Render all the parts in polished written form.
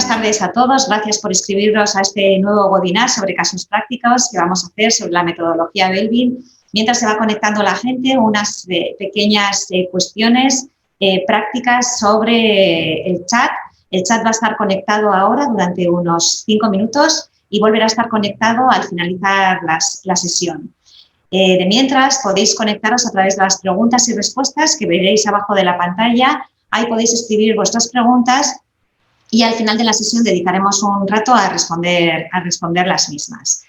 buenas tardes a todos. Gracias por inscribirnos a este nuevo webinar sobre casos prácticos que vamos a hacer sobre la metodología Belbin. Mientras se va conectando la gente, unas pequeñas cuestiones prácticas sobre el chat. El chat va a estar conectado ahora durante unos 5 minutos y volverá a estar conectado al finalizar la sesión. De mientras, podéis conectaros a través de las preguntas y respuestas que veréis abajo de la pantalla. Ahí podéis escribir vuestras preguntas y al final de la sesión dedicaremos un rato a responder las mismas.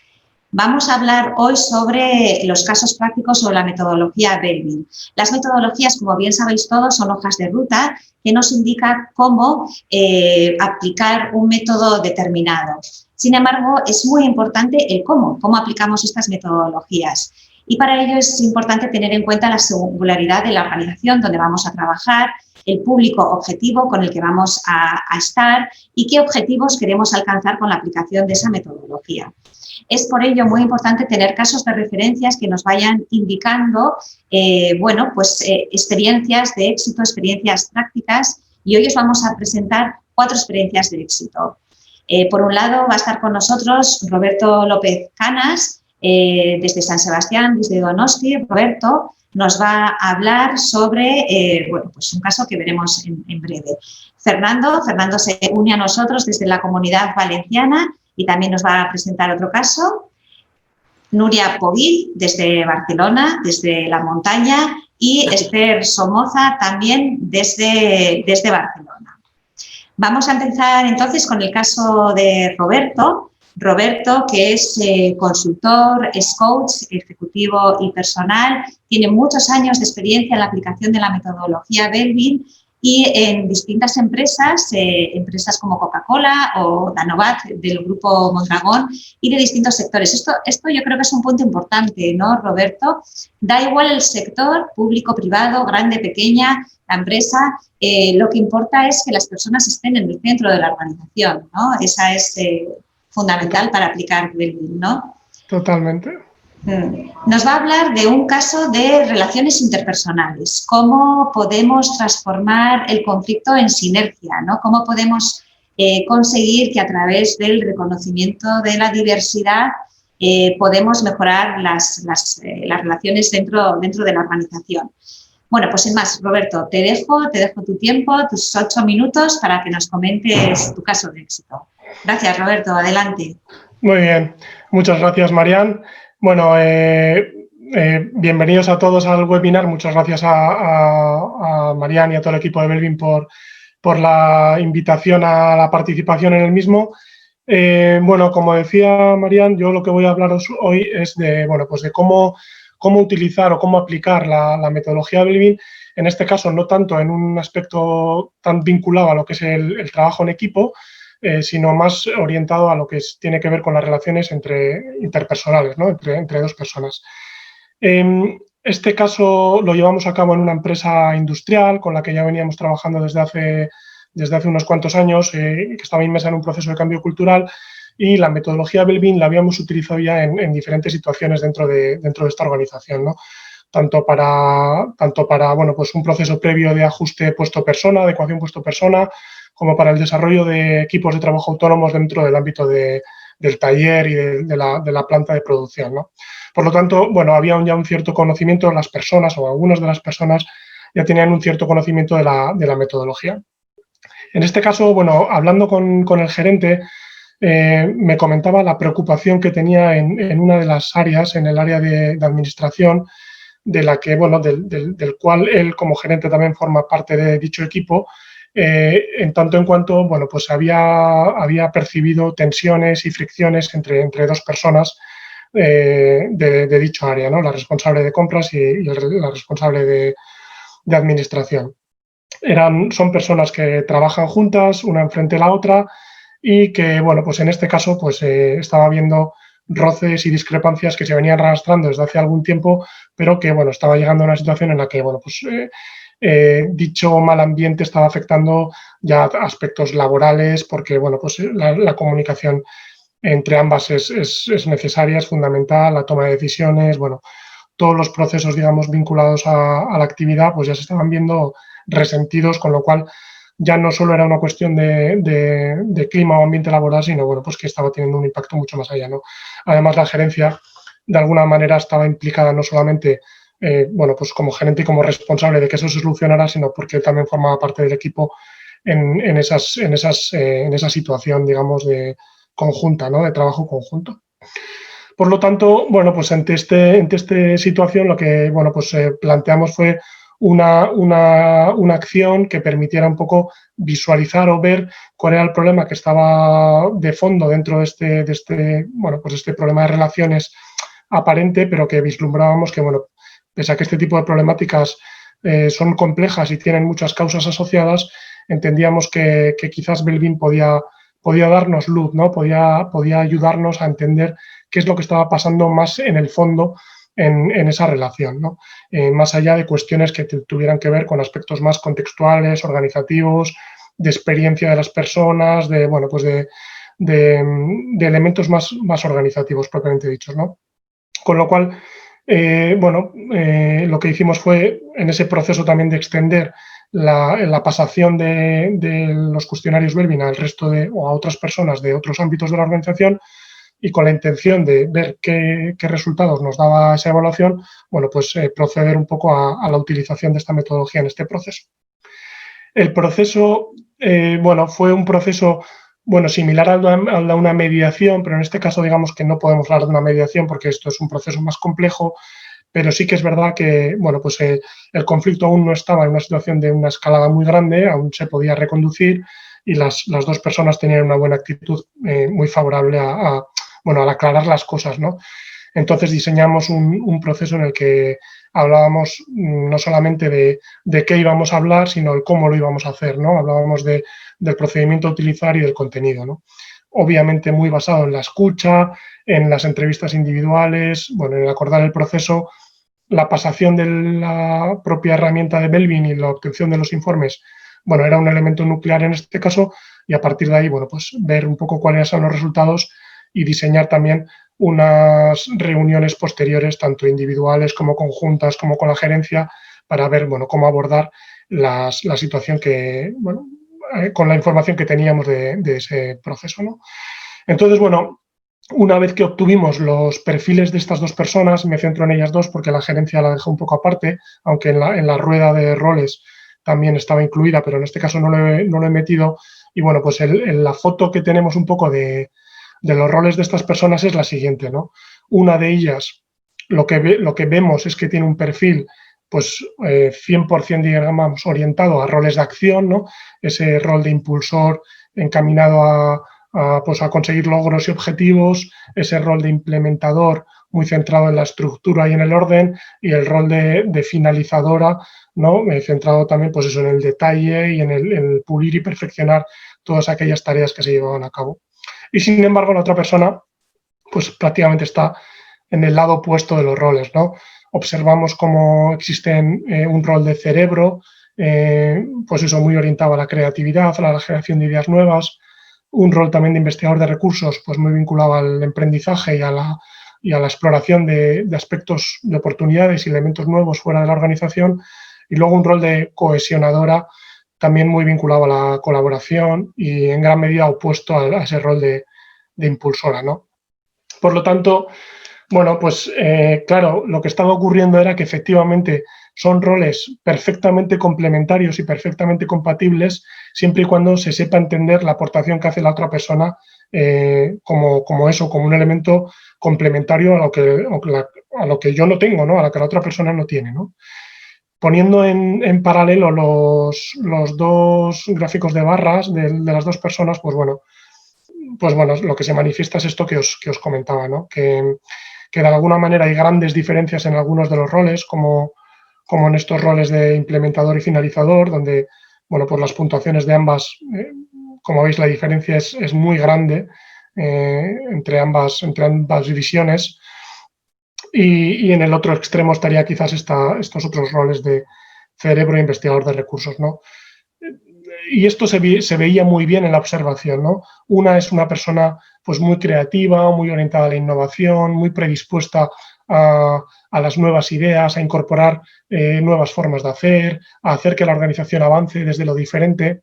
Vamos a hablar hoy sobre los casos prácticos sobre la metodología Belbin. Las metodologías, como bien sabéis todos, son hojas de ruta que nos indican cómo aplicar un método determinado. Sin embargo, es muy importante el cómo aplicamos estas metodologías. Y para ello es importante tener en cuenta la singularidad de la organización donde vamos a trabajar, el público objetivo con el que vamos a estar y qué objetivos queremos alcanzar con la aplicación de esa metodología. Es por ello muy importante tener casos de referencias que nos vayan indicando experiencias de éxito, experiencias prácticas, y hoy os vamos a presentar 4 experiencias de éxito. Por un lado va a estar con nosotros Roberto López Canas, desde San Sebastián, desde Donosti. Roberto nos va a hablar sobre un caso que veremos en breve. Fernando se une a nosotros desde la Comunidad Valenciana y también nos va a presentar otro caso. Nuria Povil, desde Barcelona, desde la montaña, y Esther Somoza también desde Barcelona. Vamos a empezar entonces con el caso de Roberto. Roberto, que es consultor, es coach ejecutivo y personal, tiene muchos años de experiencia en la aplicación de la metodología Belbin y en distintas empresas, empresas como Coca-Cola o Danovat del grupo Mondragón y de distintos sectores. Esto yo creo que es un punto importante, ¿no, Roberto? Da igual el sector, público, privado, grande, pequeña, la empresa, lo que importa es que las personas estén en el centro de la organización, ¿no? Esa es fundamental para aplicar Belbin, ¿no? Totalmente. Nos va a hablar de un caso de relaciones interpersonales, cómo podemos transformar el conflicto en sinergia, ¿no? Cómo podemos conseguir que a través del reconocimiento de la diversidad podemos mejorar las relaciones dentro de la organización. Bueno, pues sin más, Roberto, te dejo tu tiempo, tus 8 minutos para que nos comentes tu caso de éxito. Gracias, Roberto. Adelante. Muy bien. Muchas gracias, Marian. Bueno, bienvenidos a todos al webinar. Muchas gracias a Marian y a todo el equipo de Belbin por la invitación a la participación en el mismo. Bueno, como decía Marian, yo lo que voy a hablaros hoy es de cómo utilizar o cómo aplicar la metodología Belbin, en este caso no tanto en un aspecto tan vinculado a lo que es el trabajo en equipo, sino más orientado a lo que tiene que ver con las relaciones interpersonales, ¿no? entre 2 personas. Este caso lo llevamos a cabo en una empresa industrial con la que ya veníamos trabajando desde hace unos cuantos años, que estaba inmersa en un proceso de cambio cultural, y la metodología Belbin la habíamos utilizado ya en diferentes situaciones dentro de esta organización, ¿no? Tanto para un proceso previo de ajuste puesto-persona, adecuación puesto-persona, como para el desarrollo de equipos de trabajo autónomos dentro del ámbito del taller y de la planta de producción, ¿no? Por lo tanto, había ya un cierto conocimiento de las personas, o algunas de las personas ya tenían un cierto conocimiento de la metodología. En este caso, hablando con el gerente, me comentaba la preocupación que tenía en una de las áreas, en el área de administración, de la que, del cual él como gerente también forma parte de dicho equipo, en tanto en cuanto había percibido tensiones y fricciones entre 2 personas de dicho área, ¿no? La responsable de compras y la responsable de administración. Son personas que trabajan juntas, una enfrente de la otra, y que, en este caso, estaba habiendo roces y discrepancias que se venían arrastrando desde hace algún tiempo, pero que, estaba llegando a una situación en la que, dicho mal ambiente estaba afectando ya aspectos laborales, porque, la comunicación entre ambas es necesaria, es fundamental, la toma de decisiones, todos los procesos, digamos, vinculados a la actividad, ya se estaban viendo resentidos, con lo cual ya no solo era una cuestión de clima o ambiente laboral, sino bueno, pues que estaba teniendo un impacto mucho más allá, ¿no? Además, la gerencia de alguna manera estaba implicada no solamente bueno, pues como gerente y como responsable de que eso se solucionara, sino porque también formaba parte del equipo en esa situación, digamos, de conjunta, ¿no? De trabajo conjunto. Por lo tanto, bueno, pues ante esta situación lo que, bueno, pues planteamos fue una acción que permitiera un poco visualizar o ver cuál era el problema que estaba de fondo dentro de bueno, pues este problema de relaciones aparente, pero que vislumbrábamos que, bueno, pese a que este tipo de problemáticas son complejas y tienen muchas causas asociadas, entendíamos que quizás Belvin podía darnos luz, ¿no? Podía ayudarnos a entender qué es lo que estaba pasando más en el fondo en esa relación, ¿no? Más allá de cuestiones que tuvieran que ver con aspectos más contextuales, organizativos, de experiencia de las personas, de, bueno, pues de elementos más organizativos propiamente dichos, ¿no? Con lo cual, bueno, lo que hicimos fue en ese proceso también de extender la pasación de los cuestionarios Belvin al resto o a otras personas de otros ámbitos de la organización, y con la intención de ver qué resultados nos daba esa evaluación, bueno, pues proceder un poco a la utilización de esta metodología en este proceso. El proceso, bueno, fue un proceso, bueno, similar al de una mediación, pero en este caso digamos que no podemos hablar de una mediación porque esto es un proceso más complejo, pero sí que es verdad que, bueno, pues el conflicto aún no estaba en una situación de una escalada muy grande, aún se podía reconducir y las dos personas tenían una buena actitud muy favorable bueno, al aclarar las cosas, ¿no? Entonces diseñamos un proceso en el que hablábamos no solamente de qué íbamos a hablar, sino de cómo lo íbamos a hacer, ¿no? Hablábamos del procedimiento a utilizar y del contenido, ¿no? Obviamente muy basado en la escucha, en las entrevistas individuales, bueno, en acordar el proceso, la pasación de la propia herramienta de Belvin y la obtención de los informes, bueno, era un elemento nuclear en este caso, y a partir de ahí, bueno, pues ver un poco cuáles son los resultados y diseñar también unas reuniones posteriores, tanto individuales como conjuntas, como con la gerencia, para ver, bueno, cómo abordar la situación que, bueno, con la información que teníamos de ese proceso, ¿no? Entonces, bueno, una vez que obtuvimos los perfiles de estas dos personas, me centro en ellas dos porque la gerencia la dejó un poco aparte, aunque en la rueda de roles también estaba incluida, pero en este caso no lo he metido. Y bueno, pues la foto que tenemos un poco de los roles de estas personas es la siguiente, ¿no? Una de ellas, lo que vemos es que tiene un perfil pues 100% digamos, orientado a roles de acción, ¿no? Ese rol de impulsor encaminado pues a conseguir logros y objetivos, ese rol de implementador muy centrado en la estructura y en el orden, y el rol de finalizadora, ¿no? Centrado también pues eso, en el detalle y en el pulir y perfeccionar todas aquellas tareas que se llevaban a cabo. Y sin embargo, la otra persona pues prácticamente está en el lado opuesto de los roles, ¿no? Observamos cómo existe un rol de cerebro, pues eso, muy orientado a la creatividad, a la generación de ideas nuevas, un rol también de investigador de recursos, pues muy vinculado al emprendizaje y a la exploración de aspectos de oportunidades y elementos nuevos fuera de la organización, y luego un rol de cohesionadora, también muy vinculado a la colaboración y en gran medida opuesto a ese rol de impulsora, ¿no? Por lo tanto, bueno, pues claro, lo que estaba ocurriendo era que efectivamente son roles perfectamente complementarios y perfectamente compatibles siempre y cuando se sepa entender la aportación que hace la otra persona como eso, como un elemento complementario a lo que yo no tengo, ¿no? A lo que la otra persona no tiene, ¿no? Poniendo en paralelo los dos gráficos de barras de las dos personas, pues bueno, lo que se manifiesta es esto que os comentaba, ¿no? Que de alguna manera hay grandes diferencias en algunos de los roles, como en estos roles de implementador y finalizador, donde, bueno, pues las puntuaciones de ambas, como veis, la diferencia es muy grande entre ambas divisiones. Y en el otro extremo estaría quizás estos otros roles de cerebro e investigador de recursos, ¿no? Y esto se veía muy bien en la observación, ¿no? Una es una persona pues muy creativa, muy orientada a la innovación, muy predispuesta a las nuevas ideas, a incorporar nuevas formas de hacer, a hacer que la organización avance desde lo diferente.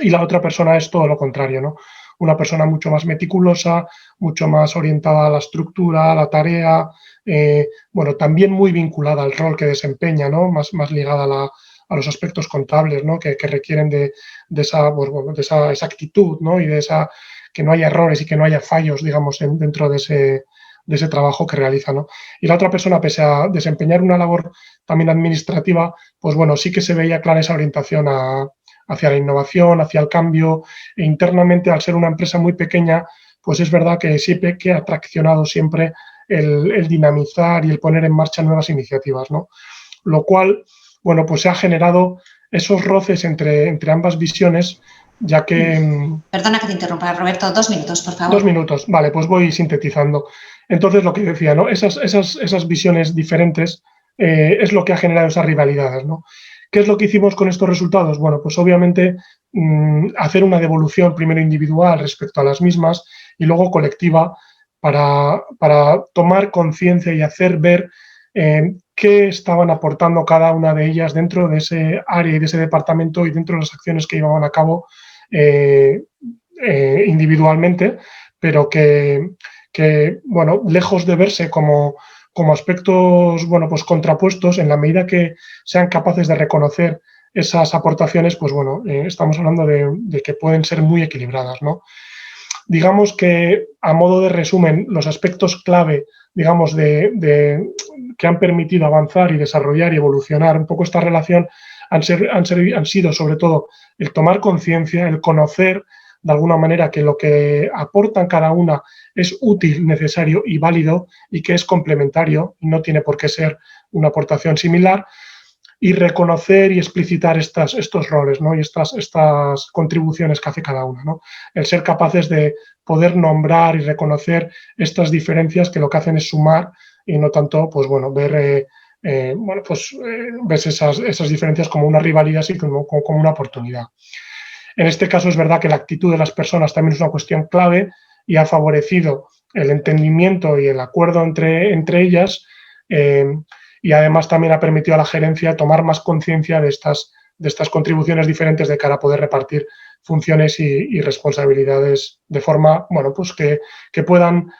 y la otra persona es todo lo contrario, ¿no? Una persona mucho más meticulosa, mucho más orientada a la estructura, a la tarea, bueno, también muy vinculada al rol que desempeña, ¿no? Más ligada a los aspectos contables, ¿no? Que requieren de esa, pues, bueno, de esa exactitud, ¿no? Y de esa, que no haya errores y que no haya fallos, digamos, dentro de ese trabajo que realiza, ¿no? Y la otra persona, pese a desempeñar una labor también administrativa, pues bueno, sí que se veía clara esa orientación hacia la innovación, hacia el cambio, e internamente, al ser una empresa muy pequeña, pues es verdad que siempre que ha traccionado siempre el dinamizar y el poner en marcha nuevas iniciativas, ¿no? Lo cual, bueno, pues se ha generado esos roces entre ambas visiones, ya que... Perdona que te interrumpa, Roberto, 2 minutos, por favor. 2 minutos, vale, pues voy sintetizando. Entonces, lo que decía, ¿no? Esas visiones diferentes es lo que ha generado esas rivalidades, ¿no? ¿Qué es lo que hicimos con estos resultados? Bueno, pues obviamente hacer una devolución primero individual respecto a las mismas y luego colectiva para tomar conciencia y hacer ver qué estaban aportando cada una de ellas dentro de ese área y de ese departamento y dentro de las acciones que llevaban a cabo individualmente, pero que, bueno, lejos de verse como aspectos, bueno, pues contrapuestos, en la medida que sean capaces de reconocer esas aportaciones, pues bueno, estamos hablando de que pueden ser muy equilibradas, ¿no? Digamos que, a modo de resumen, los aspectos clave, digamos, que han permitido avanzar y desarrollar y evolucionar un poco esta relación han sido sobre todo el tomar conciencia, el conocer de alguna manera que lo que aportan cada una es útil, necesario y válido y que es complementario y no tiene por qué ser una aportación similar, y reconocer y explicitar estos roles, ¿no? Y estas contribuciones que hace cada una, ¿no? El ser capaces de poder nombrar y reconocer estas diferencias que lo que hacen es sumar y no tanto, pues bueno, ves esas diferencias como una rivalidad, sino como una oportunidad. En este caso es verdad que la actitud de las personas también es una cuestión clave y ha favorecido el entendimiento y el acuerdo entre ellas, y además también ha permitido a la gerencia tomar más conciencia de estas contribuciones diferentes de cara a poder repartir funciones y responsabilidades de forma, bueno, pues que puedan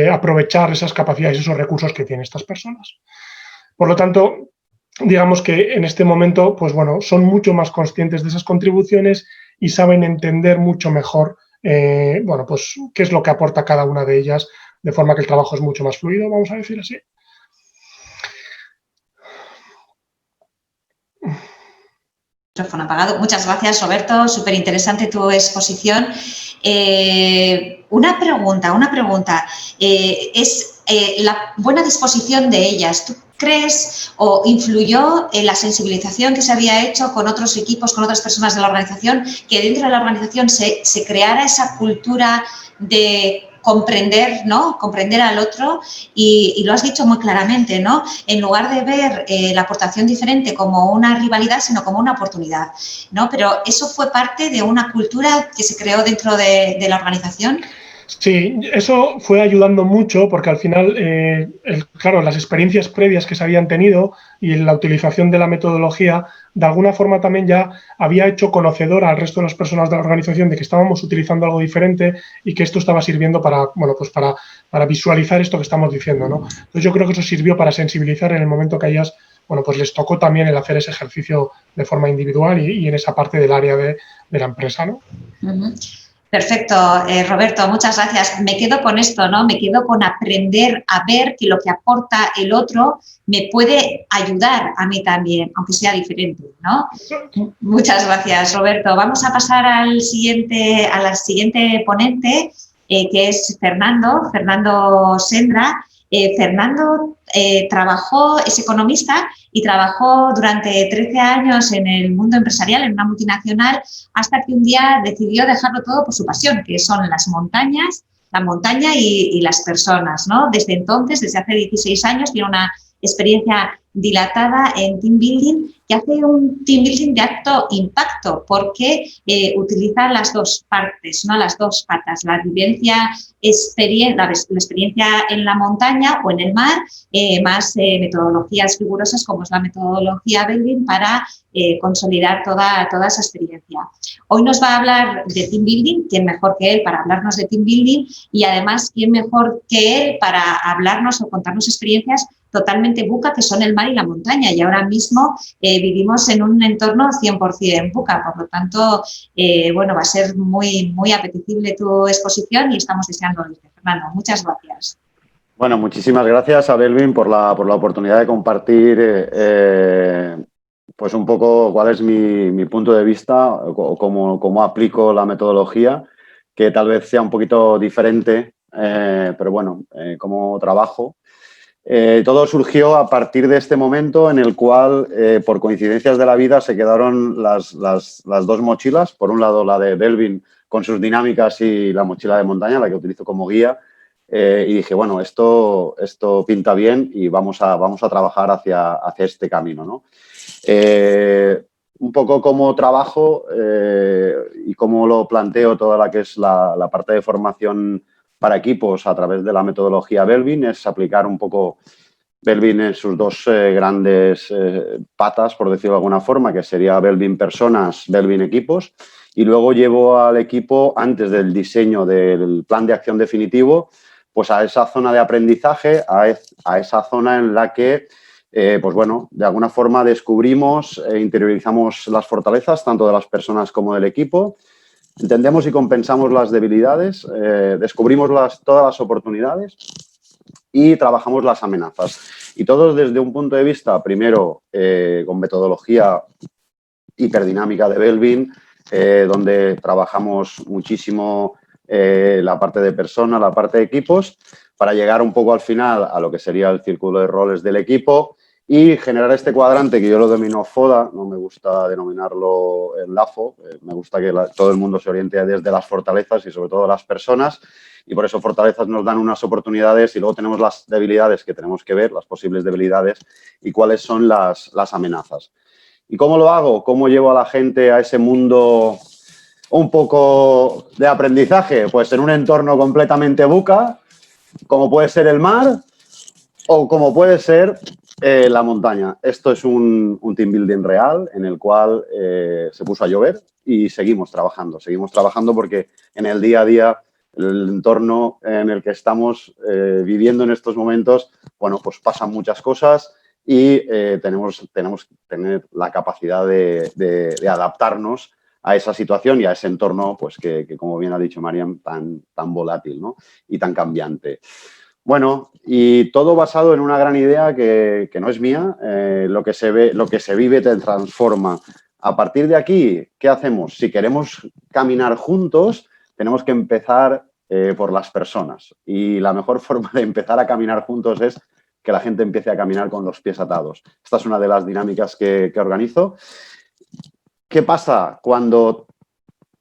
aprovechar esas capacidades y esos recursos que tienen estas personas. Por lo tanto, digamos que en este momento, pues bueno, son mucho más conscientes de esas contribuciones y saben entender mucho mejor, bueno, pues qué es lo que aporta cada una de ellas, de forma que el trabajo es mucho más fluido, vamos a decir así. Micrófono apagado. Muchas gracias, Roberto. Súper interesante tu exposición. Una pregunta. ¿Es la buena disposición de ellas? ¿Tú crees o influyó en la sensibilización que se había hecho con otros equipos, con otras personas de la organización, que dentro de la organización se creara esa cultura de comprender, ¿no? Comprender al otro y lo has dicho muy claramente, ¿no? En lugar de ver la aportación diferente como una rivalidad, sino como una oportunidad, ¿no? Pero eso fue parte de una cultura que se creó dentro de la organización. Sí, eso fue ayudando mucho porque al final, claro, las experiencias previas que se habían tenido y la utilización de la metodología, de alguna forma también ya había hecho conocedor al resto de las personas de la organización de que estábamos utilizando algo diferente y que esto estaba sirviendo para, bueno, pues para visualizar esto que estamos diciendo, ¿no? Entonces yo creo que eso sirvió para sensibilizar en el momento que a ellas, bueno, pues les tocó también el hacer ese ejercicio de forma individual y en esa parte del área de la empresa, ¿no? Uh-huh. Perfecto, Roberto, muchas gracias. Me quedo con esto, ¿no? Me quedo con aprender a ver que lo que aporta el otro me puede ayudar a mí también, aunque sea diferente, ¿no? Muchas gracias, Roberto. Vamos a pasar a la siguiente ponente, que es Fernando Sendra. Fernando es economista y trabajó durante 13 años en el mundo empresarial, en una multinacional, hasta que un día decidió dejarlo todo por su pasión, que son la montaña y las personas, ¿no? Desde entonces, desde hace 16 años, tiene una experiencia dilatada en team building, que hace un team building de alto impacto porque utiliza las dos partes, ¿no? Las dos patas, la experiencia en la montaña o en el mar, más metodologías rigurosas como es la metodología Belbin para consolidar toda esa experiencia. Hoy nos va a hablar de team building, quién mejor que él para hablarnos de team building y además quién mejor que él para hablarnos o contarnos experiencias totalmente buca, que son el mar y la montaña, y ahora mismo vivimos en un entorno 100% buca, por lo tanto, bueno, va a ser muy, muy apetecible tu exposición y estamos deseando oírte. Fernando, muchas gracias. Bueno, muchísimas gracias a Belbin por la oportunidad de compartir pues un poco cuál es mi punto de vista o cómo aplico la metodología, que tal vez sea un poquito diferente, pero bueno, cómo trabajo. Todo surgió a partir de este momento en el cual, por coincidencias de la vida, se quedaron las dos mochilas. Por un lado, la de Belbin con sus dinámicas y la mochila de montaña, la que utilizo como guía. Y dije, bueno, esto pinta bien y vamos a trabajar hacia este camino, ¿no? Un poco cómo trabajo y cómo lo planteo toda la que es la parte de formación para equipos a través de la metodología Belbin es aplicar un poco Belbin en sus dos grandes patas, por decirlo de alguna forma, que sería Belbin personas, Belbin equipos. Y luego llevo al equipo, antes del diseño del plan de acción definitivo, pues a esa zona de aprendizaje, a esa zona en la que, pues bueno, de alguna forma descubrimos e interiorizamos las fortalezas, tanto de las personas como del equipo. Entendemos y compensamos las debilidades, descubrimos todas las oportunidades y trabajamos las amenazas. Y todo desde un punto de vista, primero, con metodología hiperdinámica de Belbin, donde trabajamos muchísimo la parte de persona, la parte de equipos, para llegar un poco al final a lo que sería el círculo de roles del equipo y generar este cuadrante que yo lo denomino FODA, no me gusta denominarlo en LAFO, me gusta que todo el mundo se oriente desde las fortalezas y sobre todo las personas, y por eso fortalezas nos dan unas oportunidades y luego tenemos las debilidades que tenemos que ver, las posibles debilidades y cuáles son las amenazas. ¿Y cómo lo hago? ¿Cómo llevo a la gente a ese mundo un poco de aprendizaje? Pues en un entorno completamente buca, como puede ser el mar o como puede ser la montaña. Esto es un team building real en el cual se puso a llover y seguimos trabajando porque en el día a día, el entorno en el que estamos viviendo en estos momentos, bueno, pues pasan muchas cosas y tenemos que tener la capacidad de adaptarnos a esa situación y a ese entorno, pues que como bien ha dicho Marian, tan volátil, ¿no? Y tan cambiante. Bueno, y todo basado en una gran idea que no es mía, lo que se vive te transforma. A partir de aquí, ¿qué hacemos? Si queremos caminar juntos, tenemos que empezar por las personas. Y la mejor forma de empezar a caminar juntos es que la gente empiece a caminar con los pies atados. Esta es una de las dinámicas que organizo. ¿Qué pasa cuando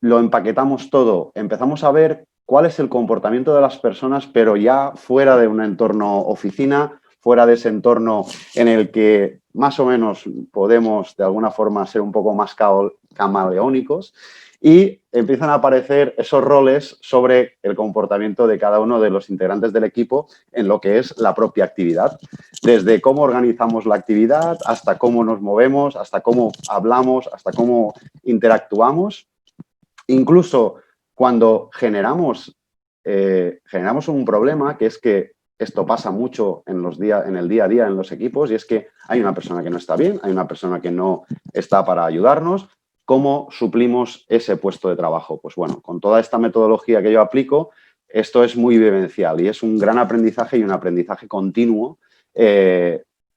lo empaquetamos todo? Empezamos a ver cuál es el comportamiento de las personas, pero ya fuera de un entorno oficina, fuera de ese entorno en el que más o menos podemos de alguna forma ser un poco más camaleónicos y empiezan a aparecer esos roles sobre el comportamiento de cada uno de los integrantes del equipo en lo que es la propia actividad. Desde cómo organizamos la actividad, hasta cómo nos movemos, hasta cómo hablamos, hasta cómo interactuamos. Incluso cuando generamos un problema, que es que esto pasa mucho en el día a día en los equipos, y es que hay una persona que no está bien, hay una persona que no está para ayudarnos. ¿Cómo suplimos ese puesto de trabajo? Pues bueno, con toda esta metodología que yo aplico, esto es muy vivencial y es un gran aprendizaje y un aprendizaje continuo,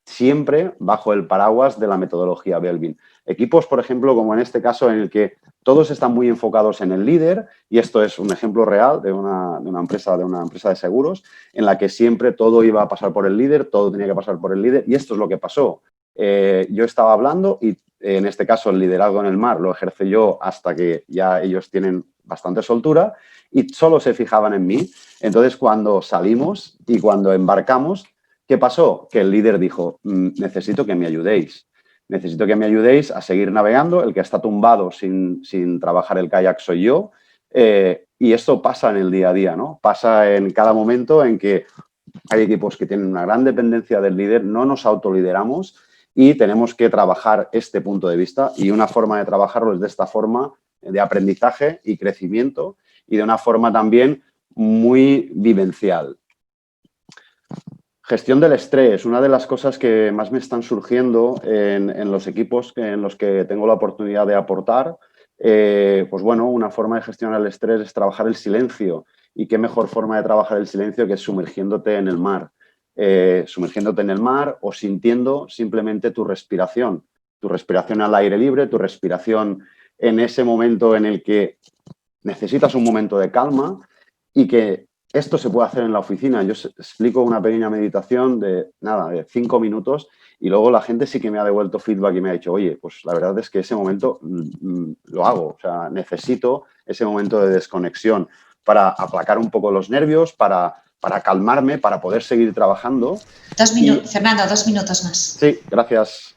siempre bajo el paraguas de la metodología Belbin. Equipos, por ejemplo, como en este caso, en el que todos están muy enfocados en el líder, y esto es un ejemplo real de una empresa de seguros, en la que siempre todo iba a pasar por el líder, todo tenía que pasar por el líder, y esto es lo que pasó. Yo estaba hablando y en este caso el liderazgo en el mar lo ejerce yo hasta que ya ellos tienen bastante soltura y solo se fijaban en mí. Entonces, cuando salimos y cuando embarcamos, ¿Qué pasó? Que el líder dijo, necesito que me ayudéis. Necesito que me ayudéis a seguir navegando. El que está tumbado sin trabajar el kayak soy yo. Y esto pasa en el día a día, ¿no? Pasa en cada momento en que hay equipos que tienen una gran dependencia del líder, no nos autolideramos y tenemos que trabajar este punto de vista. Y una forma de trabajarlo es de esta forma de aprendizaje y crecimiento y de una forma también muy vivencial. Gestión del estrés, una de las cosas que más me están surgiendo en los equipos en los que tengo la oportunidad de aportar, pues bueno, una forma de gestionar el estrés es trabajar el silencio. Y qué mejor forma de trabajar el silencio que sumergiéndote en el mar. Sumergiéndote en el mar o sintiendo simplemente tu respiración al aire libre, tu respiración en ese momento en el que necesitas un momento de calma y que esto se puede hacer en la oficina. Yo explico una pequeña meditación de 5 minutos y luego la gente sí que me ha devuelto feedback y me ha dicho, oye, pues la verdad es que ese momento lo hago. O sea, necesito ese momento de desconexión para aplacar un poco los nervios, para calmarme, para poder seguir trabajando. Fernando, 2 minutos más. Sí, gracias.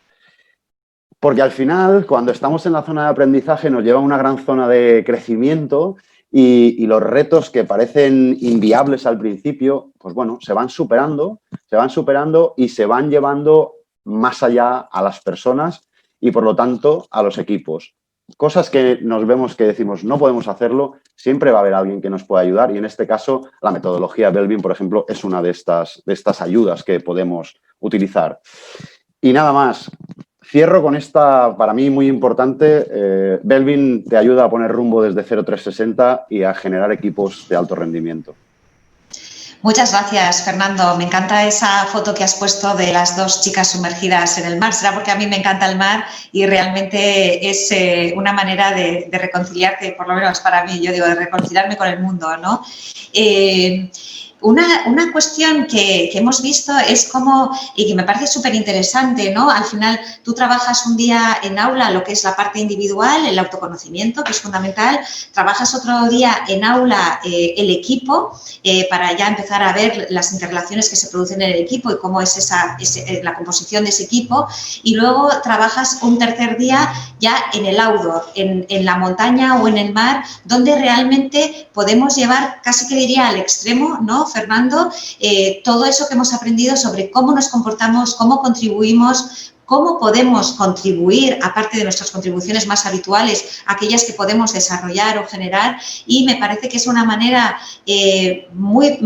Porque al final, cuando estamos en la zona de aprendizaje, nos lleva a una gran zona de crecimiento y los retos que parecen inviables al principio, pues bueno, se van superando y se van llevando más allá a las personas y, por lo tanto, a los equipos. Cosas que nos vemos que decimos no podemos hacerlo, siempre va a haber alguien que nos pueda ayudar y en este caso la metodología Belbin, por ejemplo, es una de estas ayudas que podemos utilizar. Y nada más, cierro con esta, para mí muy importante, Belbin te ayuda a poner rumbo desde 0-360 y a generar equipos de alto rendimiento. Muchas gracias, Fernando. Me encanta esa foto que has puesto de las 2 chicas sumergidas en el mar. Será porque a mí me encanta el mar y realmente es una manera de reconciliarte, por lo menos para mí, yo digo, de reconciliarme con el mundo, ¿no? Una cuestión que hemos visto es cómo, y que me parece súper interesante, ¿no? Al final tú trabajas un día en aula lo que es la parte individual, el autoconocimiento, que es fundamental, trabajas otro día en aula el equipo para ya empezar a ver las interrelaciones que se producen en el equipo y cómo es la composición de ese equipo y luego trabajas un tercer día ya en el outdoor, en la montaña o en el mar, donde realmente podemos llevar, casi que diría al extremo, ¿no, Fernando? Todo eso que hemos aprendido sobre cómo nos comportamos, cómo contribuimos, cómo podemos contribuir, aparte de nuestras contribuciones más habituales, aquellas que podemos desarrollar o generar, y me parece que es una manera muy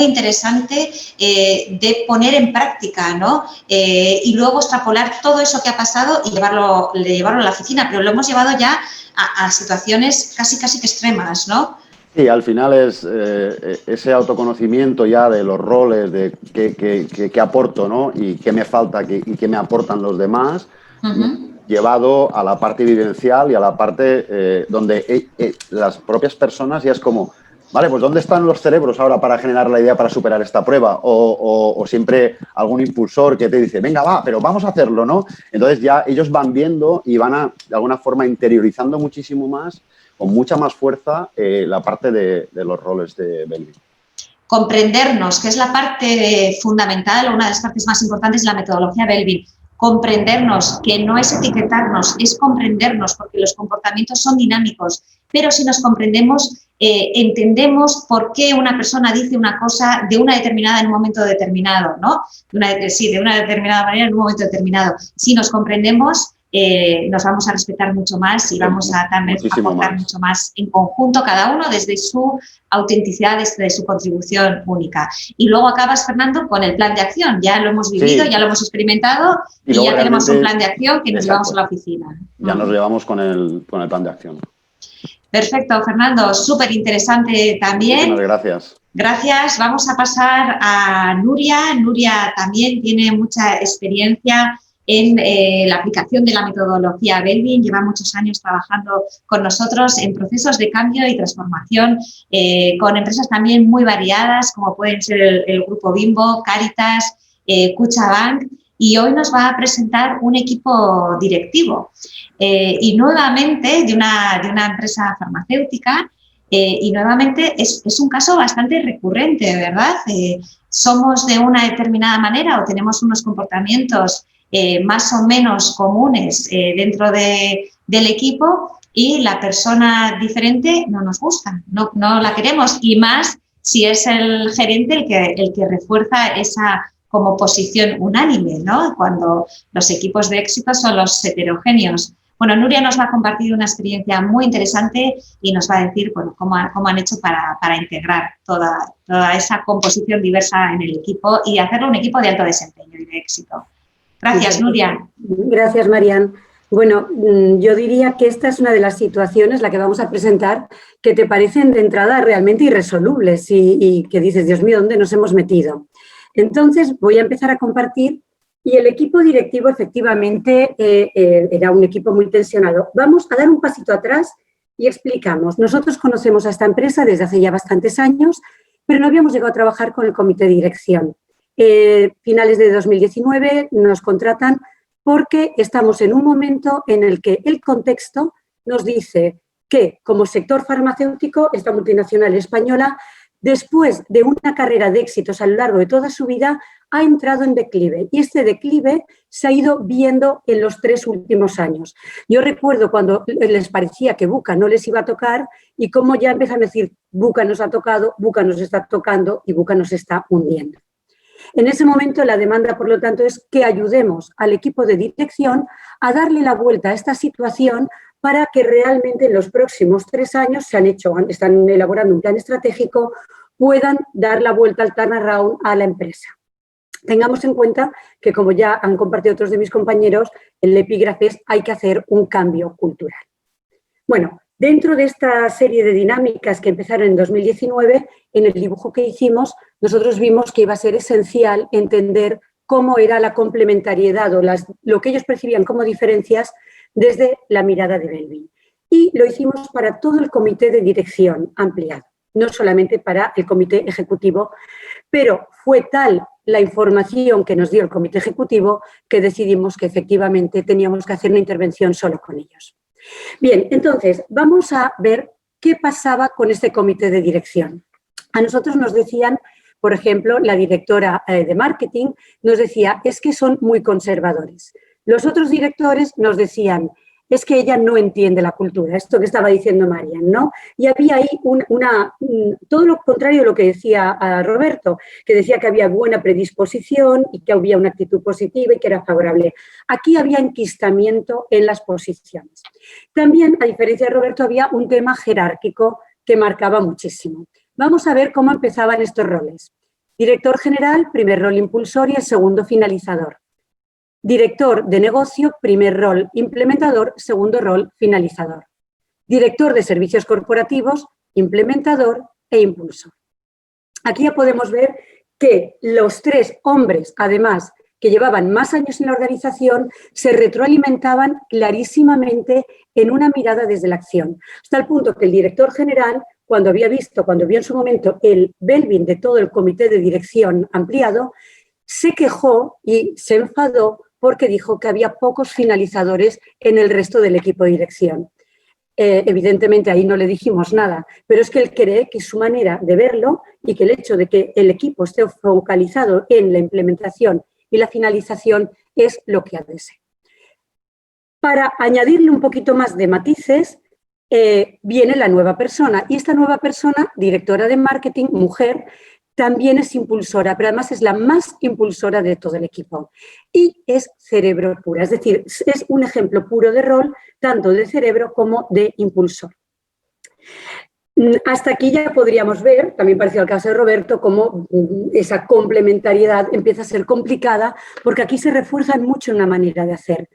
interesante de poner en práctica, ¿no? Y luego extrapolar todo eso que ha pasado y llevarlo a la oficina, pero lo hemos llevado ya a situaciones casi que extremas, ¿no? Sí, al final es ese autoconocimiento ya de los roles, de qué aporto, ¿no? Y qué me falta y qué me aportan los demás, llevado a la parte vivencial y a la parte donde las propias personas ya es como, vale, pues ¿dónde están los cerebros ahora para generar la idea para superar esta prueba? O siempre algún impulsor que te dice, venga, va, pero vamos a hacerlo, ¿no? Entonces ya ellos van viendo y van de alguna forma interiorizando muchísimo más, con mucha más fuerza, la parte de los roles de Belbin. Comprendernos, que es la parte fundamental, o una de las partes más importantes de la metodología Belbin. Comprendernos, que no es etiquetarnos, es comprendernos, porque los comportamientos son dinámicos, pero si nos comprendemos, entendemos por qué una persona dice una cosa de una determinada en un momento determinado, ¿no? De una determinada manera en un momento determinado. Si nos comprendemos, nos vamos a respetar mucho más y vamos a también aportar mucho más en conjunto cada uno desde su autenticidad, desde su contribución única. Y luego acabas, Fernando, con el plan de acción. Ya lo hemos vivido, sí, ya lo hemos experimentado y ya tenemos un plan de acción que nos llevamos a la oficina. Ya nos llevamos con el plan de acción. Perfecto, Fernando. Súper interesante también. Muchas gracias. Gracias. Vamos a pasar a Nuria. Nuria también tiene mucha experiencia en la aplicación de la metodología Belbin, lleva muchos años trabajando con nosotros en procesos de cambio y transformación con empresas también muy variadas, como pueden ser el Grupo Bimbo, Cáritas, Cuchabank, y hoy nos va a presentar un equipo directivo y nuevamente de una empresa farmacéutica Y nuevamente es un caso bastante recurrente, ¿verdad? Somos de una determinada manera o tenemos unos comportamientos más o menos comunes dentro del equipo y la persona diferente no nos gusta, no la queremos, y más si es el gerente el que refuerza esa como posición unánime, ¿no? Cuando los equipos de éxito son los heterogéneos. Bueno, Nuria nos va a compartir una experiencia muy interesante y nos va a decir, bueno, cómo han hecho para integrar toda esa composición diversa en el equipo y hacerlo un equipo de alto desempeño y de éxito. Gracias, Nuria. Gracias, Marian. Bueno, yo diría que esta es una de las situaciones, la que vamos a presentar, que te parecen de entrada realmente irresolubles y que dices, Dios mío, ¿dónde nos hemos metido? Entonces, voy a empezar a compartir. Y el equipo directivo, efectivamente, era un equipo muy tensionado. Vamos a dar un pasito atrás y explicamos. Nosotros conocemos a esta empresa desde hace ya bastantes años, pero no habíamos llegado a trabajar con el comité de dirección. Finales de 2019 nos contratan porque estamos en un momento en el que el contexto nos dice que, como sector farmacéutico, esta multinacional española, después de una carrera de éxitos a lo largo de toda su vida, ha entrado en declive y este declive se ha ido viendo en los 3 últimos años. Yo recuerdo cuando les parecía que Buca no les iba a tocar y cómo ya empiezan a decir Buca nos ha tocado, Buca nos está tocando y Buca nos está hundiendo. En ese momento la demanda, por lo tanto, es que ayudemos al equipo de dirección a darle la vuelta a esta situación para que realmente en los próximos 3 años están elaborando un plan estratégico, puedan dar la vuelta al turnaround a la empresa. Tengamos en cuenta que, como ya han compartido otros de mis compañeros, el epígrafe es hay que hacer un cambio cultural. Bueno, dentro de esta serie de dinámicas que empezaron en 2019, en el dibujo que hicimos, nosotros vimos que iba a ser esencial entender cómo era la complementariedad o lo que ellos percibían como diferencias desde la mirada de Belvin. Y lo hicimos para todo el comité de dirección ampliado, no solamente para el comité ejecutivo, pero fue tal la información que nos dio el comité ejecutivo que decidimos que efectivamente teníamos que hacer una intervención solo con ellos. Bien, entonces vamos a ver qué pasaba con este comité de dirección. A nosotros nos decían, por ejemplo, la directora de marketing nos decía, es que son muy conservadores. Los otros directores nos decían, es que ella no entiende la cultura, esto que estaba diciendo Marian, ¿no? Y había ahí todo lo contrario de lo que decía Roberto, que decía que había buena predisposición y que había una actitud positiva y que era favorable. Aquí había enquistamiento en las posiciones. También, a diferencia de Roberto, había un tema jerárquico que marcaba muchísimo. Vamos a ver cómo empezaban estos roles. Director general, primer rol impulsor y el segundo finalizador. Director de negocio, primer rol implementador, segundo rol finalizador. Director de servicios corporativos, implementador e impulsor. Aquí ya podemos ver que los 3 hombres, además, que llevaban más años en la organización, se retroalimentaban clarísimamente en una mirada desde la acción. Hasta el punto que el director general, cuando vio en su momento el Belvin de todo el comité de dirección ampliado, se quejó y se enfadó porque dijo que había pocos finalizadores en el resto del equipo de dirección. Evidentemente ahí no le dijimos nada, pero es que él cree que su manera de verlo y que el hecho de que el equipo esté focalizado en la implementación y la finalización es lo que ha de ser. Para añadirle un poquito más de matices, viene la nueva persona y esta nueva persona, directora de marketing, mujer, también es impulsora, pero además es la más impulsora de todo el equipo. Y es cerebro pura, es decir, es un ejemplo puro de rol, tanto de cerebro como de impulsor. Hasta aquí ya podríamos ver, también parecido al caso de Roberto, cómo esa complementariedad empieza a ser complicada, porque aquí se refuerzan mucho en una manera de hacer.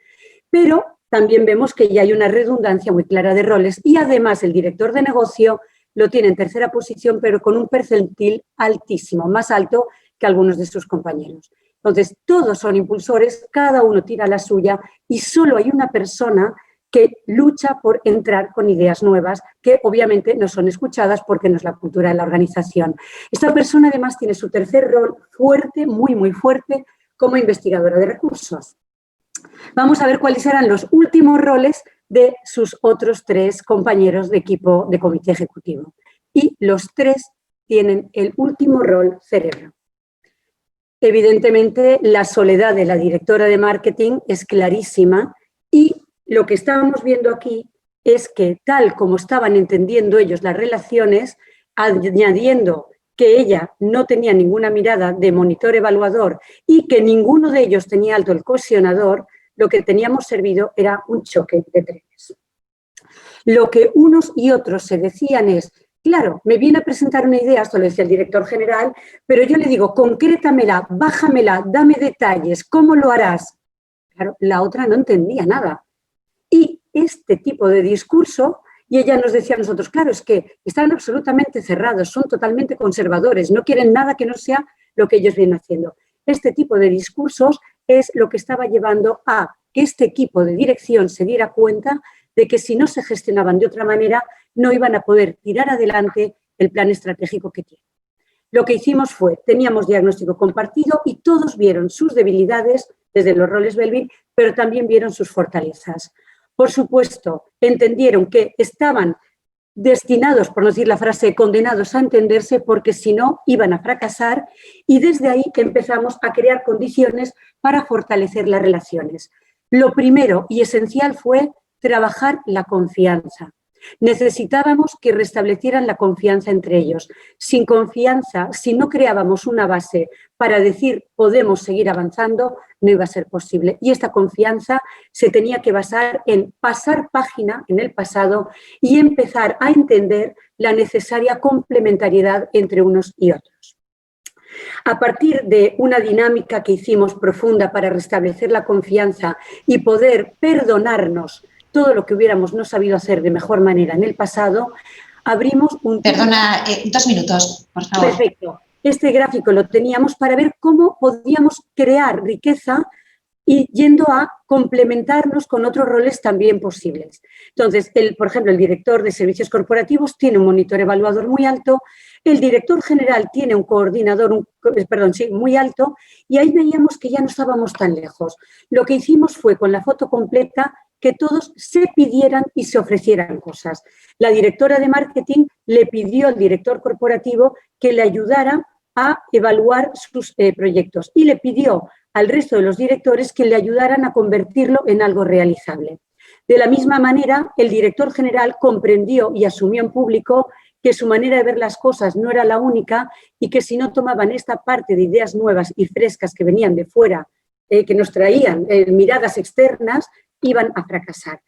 Pero también vemos que ya hay una redundancia muy clara de roles y además el director de negocio lo tiene en tercera posición, pero con un percentil altísimo, más alto que algunos de sus compañeros. Entonces, todos son impulsores, cada uno tira la suya y solo hay una persona que lucha por entrar con ideas nuevas que obviamente no son escuchadas porque no es la cultura de la organización. Esta persona además tiene su tercer rol fuerte, muy, muy fuerte, como investigadora de recursos. Vamos a ver cuáles eran los últimos roles de sus otros 3 compañeros de equipo de comité ejecutivo. y los tres tienen el último rol cerebro. Evidentemente, la soledad de la directora de marketing es clarísima y lo que estábamos viendo aquí es que tal como estaban entendiendo ellos las relaciones, añadiendo que ella no tenía ninguna mirada de monitor evaluador y que ninguno de ellos tenía alto el cohesionador, lo que teníamos servido era un choque de trenes. Lo que unos y otros se decían es, claro, me viene a presentar una idea, esto lo decía el director general, pero yo le digo, concrétamela, bájamela, dame detalles, ¿cómo lo harás? Claro, la otra no entendía nada. Y este tipo de discurso, y ella nos decía a nosotros, claro, es que están absolutamente cerrados, son totalmente conservadores, no quieren nada que no sea lo que ellos vienen haciendo. Este tipo de discursos es lo que estaba llevando a que este equipo de dirección se diera cuenta de que si no se gestionaban de otra manera, no iban a poder tirar adelante el plan estratégico que tienen. Lo que hicimos fue, teníamos diagnóstico compartido y todos vieron sus debilidades desde los roles Belvin, pero también vieron sus fortalezas. Por supuesto, entendieron que estaban destinados, por no decir la frase, condenados a entenderse porque si no iban a fracasar y desde ahí empezamos a crear condiciones para fortalecer las relaciones. Lo primero y esencial fue trabajar la confianza. Necesitábamos que restablecieran la confianza entre ellos. Sin confianza, si no creábamos una base para decir podemos seguir avanzando, no iba a ser posible. Y esta confianza se tenía que basar en pasar página en el pasado y empezar a entender la necesaria complementariedad entre unos y otros. A partir de una dinámica que hicimos profunda para restablecer la confianza y poder perdonarnos todo lo que hubiéramos no sabido hacer de mejor manera en el pasado, abrimos un... Perdona, 2 minutos, por favor. Perfecto. Este gráfico lo teníamos para ver cómo podíamos crear riqueza y yendo a complementarnos con otros roles también posibles. Entonces, por ejemplo, el director de servicios corporativos tiene un monitor evaluador muy alto, el director general tiene un coordinador, muy alto, y ahí veíamos que ya no estábamos tan lejos. Lo que hicimos fue, con la foto completa, que todos se pidieran y se ofrecieran cosas. La directora de marketing le pidió al director corporativo que le ayudara a evaluar sus proyectos y le pidió al resto de los directores que le ayudaran a convertirlo en algo realizable. De la misma manera, el director general comprendió y asumió en público que su manera de ver las cosas no era la única y que si no tomaban esta parte de ideas nuevas y frescas que venían de fuera, que nos traían miradas externas, iban a fracasar.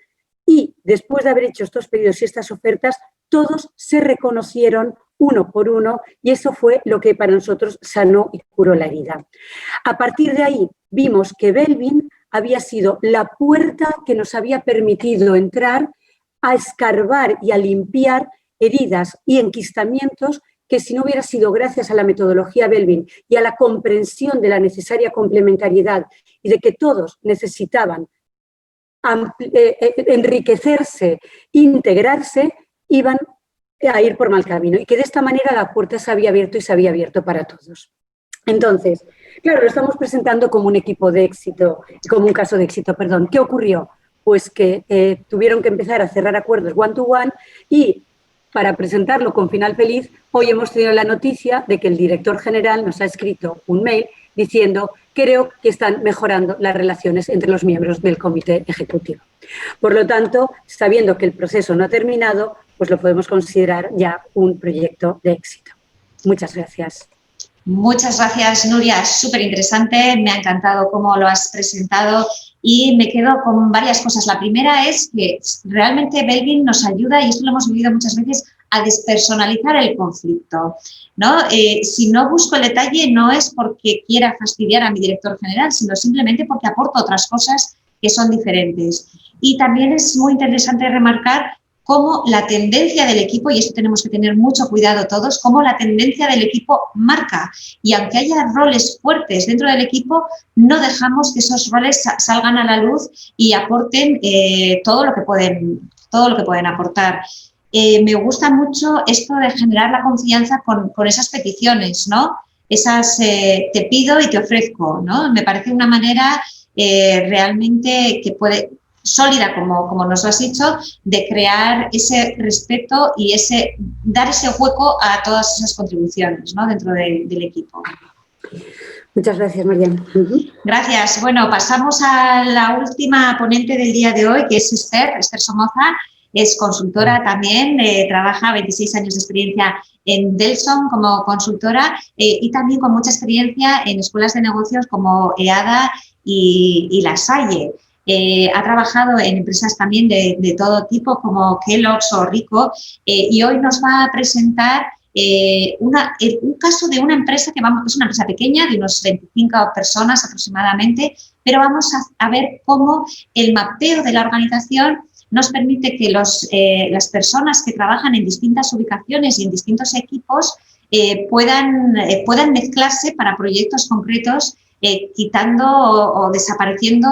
Y después de haber hecho estos pedidos y estas ofertas, todos se reconocieron uno por uno y eso fue lo que para nosotros sanó y curó la herida. A partir de ahí vimos que Belvin había sido la puerta que nos había permitido entrar a escarbar y a limpiar heridas y enquistamientos que si no hubiera sido gracias a la metodología Belvin y a la comprensión de la necesaria complementariedad y de que todos necesitaban enriquecerse, integrarse, iban a ir por mal camino y que de esta manera la puerta se había abierto y se había abierto para todos. Entonces, claro, lo estamos presentando como un equipo de éxito, como un caso de éxito, perdón. ¿Qué ocurrió? Pues que tuvieron que empezar a cerrar acuerdos one-to-one y para presentarlo con final feliz, hoy hemos tenido la noticia de que el director general nos ha escrito un mail diciendo creo que están mejorando las relaciones entre los miembros del comité ejecutivo. Por lo tanto, sabiendo que el proceso no ha terminado, pues lo podemos considerar ya un proyecto de éxito. Muchas gracias. Muchas gracias, Nuria. Súper interesante. Me ha encantado cómo lo has presentado y me quedo con varias cosas. La primera es que realmente Belvin nos ayuda, y esto lo hemos vivido muchas veces, a despersonalizar el conflicto, ¿no? Si no busco el detalle no es porque quiera fastidiar a mi director general, sino simplemente porque aporto otras cosas que son diferentes. Y también es muy interesante remarcar cómo la tendencia del equipo, y esto tenemos que tener mucho cuidado todos, cómo la tendencia del equipo marca. Y aunque haya roles fuertes dentro del equipo, no dejamos que esos roles salgan a la luz y aporten todo lo que pueden aportar. Me gusta mucho esto de generar la confianza con esas peticiones, ¿no? Esas te pido y te ofrezco, ¿no? Me parece una manera realmente que puede sólida, como nos has dicho, de crear ese respeto y dar ese hueco a todas esas contribuciones, ¿no?, dentro del equipo. Muchas gracias, Marian. Gracias. Bueno, pasamos a la última ponente del día de hoy, que es Esther Somoza. Es consultora también, trabaja 26 años de experiencia en Delson como consultora y también con mucha experiencia en escuelas de negocios como EADA y La Salle. Ha trabajado en empresas también de todo tipo como Kellogg's o Ricoh y hoy nos va a presentar un caso de una empresa que es una empresa pequeña, de unos 25 personas aproximadamente, pero vamos a ver cómo el mapeo de la organización nos permite que las personas que trabajan en distintas ubicaciones y en distintos equipos puedan mezclarse para proyectos concretos, quitando o desapareciendo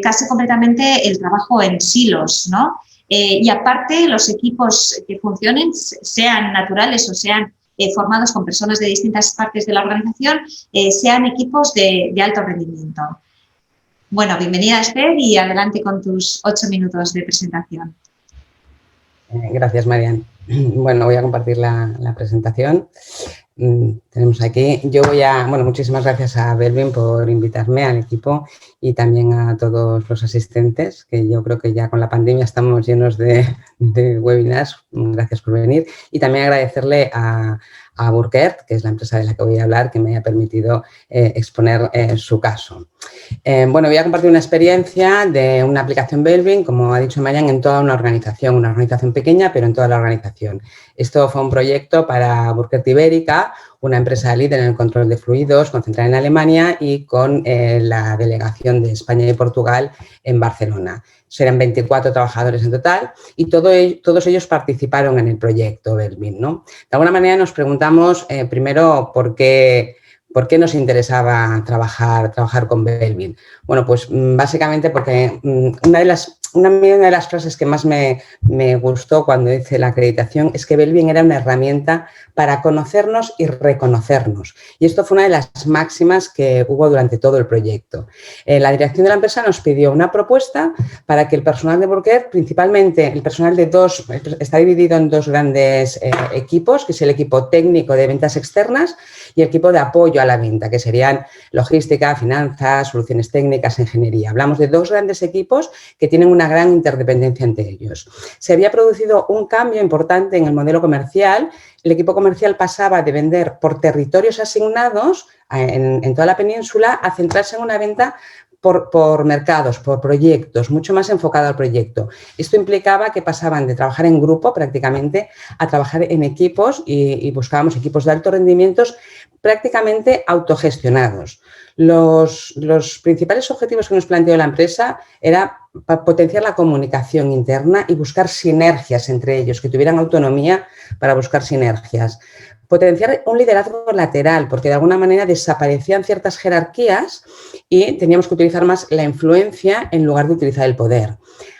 casi completamente el trabajo en silos, ¿no? Y aparte, los equipos que funcionen, sean naturales o sean formados con personas de distintas partes de la organización, sean equipos de alto rendimiento. Bueno, bienvenida, Esther, y adelante con tus 8 minutos de presentación. Gracias, Marian. Bueno, voy a compartir la presentación. Tenemos aquí, muchísimas gracias a Belvin por invitarme al equipo y también a todos los asistentes, que yo creo que ya con la pandemia estamos llenos de webinars. Gracias por venir. Y también agradecerle a Burkert, que es la empresa de la que voy a hablar, que me haya permitido exponer su caso. Voy a compartir una experiencia de una aplicación Belvin, como ha dicho Marian, en toda una organización pequeña, pero en toda la organización. Esto fue un proyecto para Burkert Ibérica, una empresa líder en el control de fluidos, concentrada en Alemania y con la delegación de España y Portugal en Barcelona. Eran 24 trabajadores en total y todos ellos participaron en el proyecto Belvin, ¿no? De alguna manera nos preguntamos primero por qué nos interesaba trabajar con Belvin. Bueno, pues básicamente porque una de las frases que más me gustó cuando hice la acreditación es que Belvin era una herramienta para conocernos y reconocernos. Y esto fue una de las máximas que hubo durante todo el proyecto. La dirección de la empresa nos pidió una propuesta para que el personal de Burkert, principalmente el personal está dividido en dos grandes equipos, que es el equipo técnico de ventas externas y el equipo de apoyo a la venta, que serían logística, finanzas, soluciones técnicas, ingeniería. Hablamos de dos grandes equipos que tienen una gran interdependencia entre ellos. Se había producido un cambio importante en el modelo comercial. El equipo comercial pasaba de vender por territorios asignados en toda la península a centrarse en una venta por mercados, por proyectos, mucho más enfocado al proyecto. Esto implicaba que pasaban de trabajar en grupo prácticamente a trabajar en equipos y buscábamos equipos de alto rendimiento prácticamente autogestionados. Los principales objetivos que nos planteó la empresa era potenciar la comunicación interna y buscar sinergias entre ellos, que tuvieran autonomía para buscar sinergias. Potenciar un liderazgo lateral, porque de alguna manera desaparecían ciertas jerarquías y teníamos que utilizar más la influencia en lugar de utilizar el poder.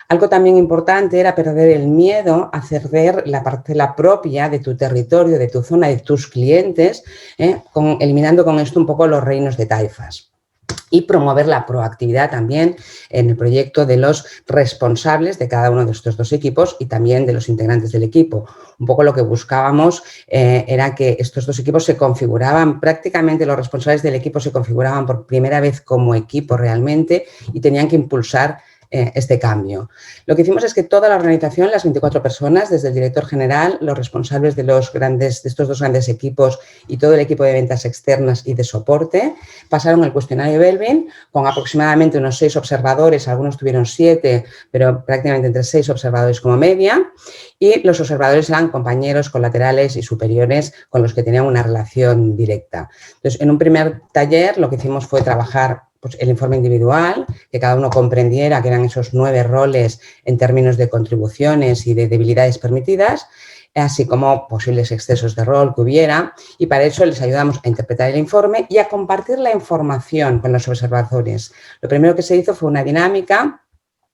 Algo también importante era perder el miedo a ceder la parcela propia de tu territorio, de tu zona, de tus clientes, eliminando con esto un poco los reinos de taifas. Y promover la proactividad también en el proyecto de los responsables de cada uno de estos dos equipos y también de los integrantes del equipo. Un poco lo que buscábamos era que estos dos equipos se configuraban, prácticamente los responsables del equipo se configuraban por primera vez como equipo realmente y tenían que impulsar este cambio. Lo que hicimos es que toda la organización, las 24 personas, desde el director general, los responsables de estos dos grandes equipos y todo el equipo de ventas externas y de soporte, pasaron el cuestionario Belvin con aproximadamente unos 6 observadores, algunos tuvieron 7, pero prácticamente entre 6 observadores como media, y los observadores eran compañeros colaterales y superiores con los que tenían una relación directa. Entonces, en un primer taller lo que hicimos fue trabajar el informe individual, que cada uno comprendiera que eran esos 9 roles en términos de contribuciones y de debilidades permitidas, así como posibles excesos de rol que hubiera, y para eso les ayudamos a interpretar el informe y a compartir la información con los observadores. Lo primero que se hizo fue una dinámica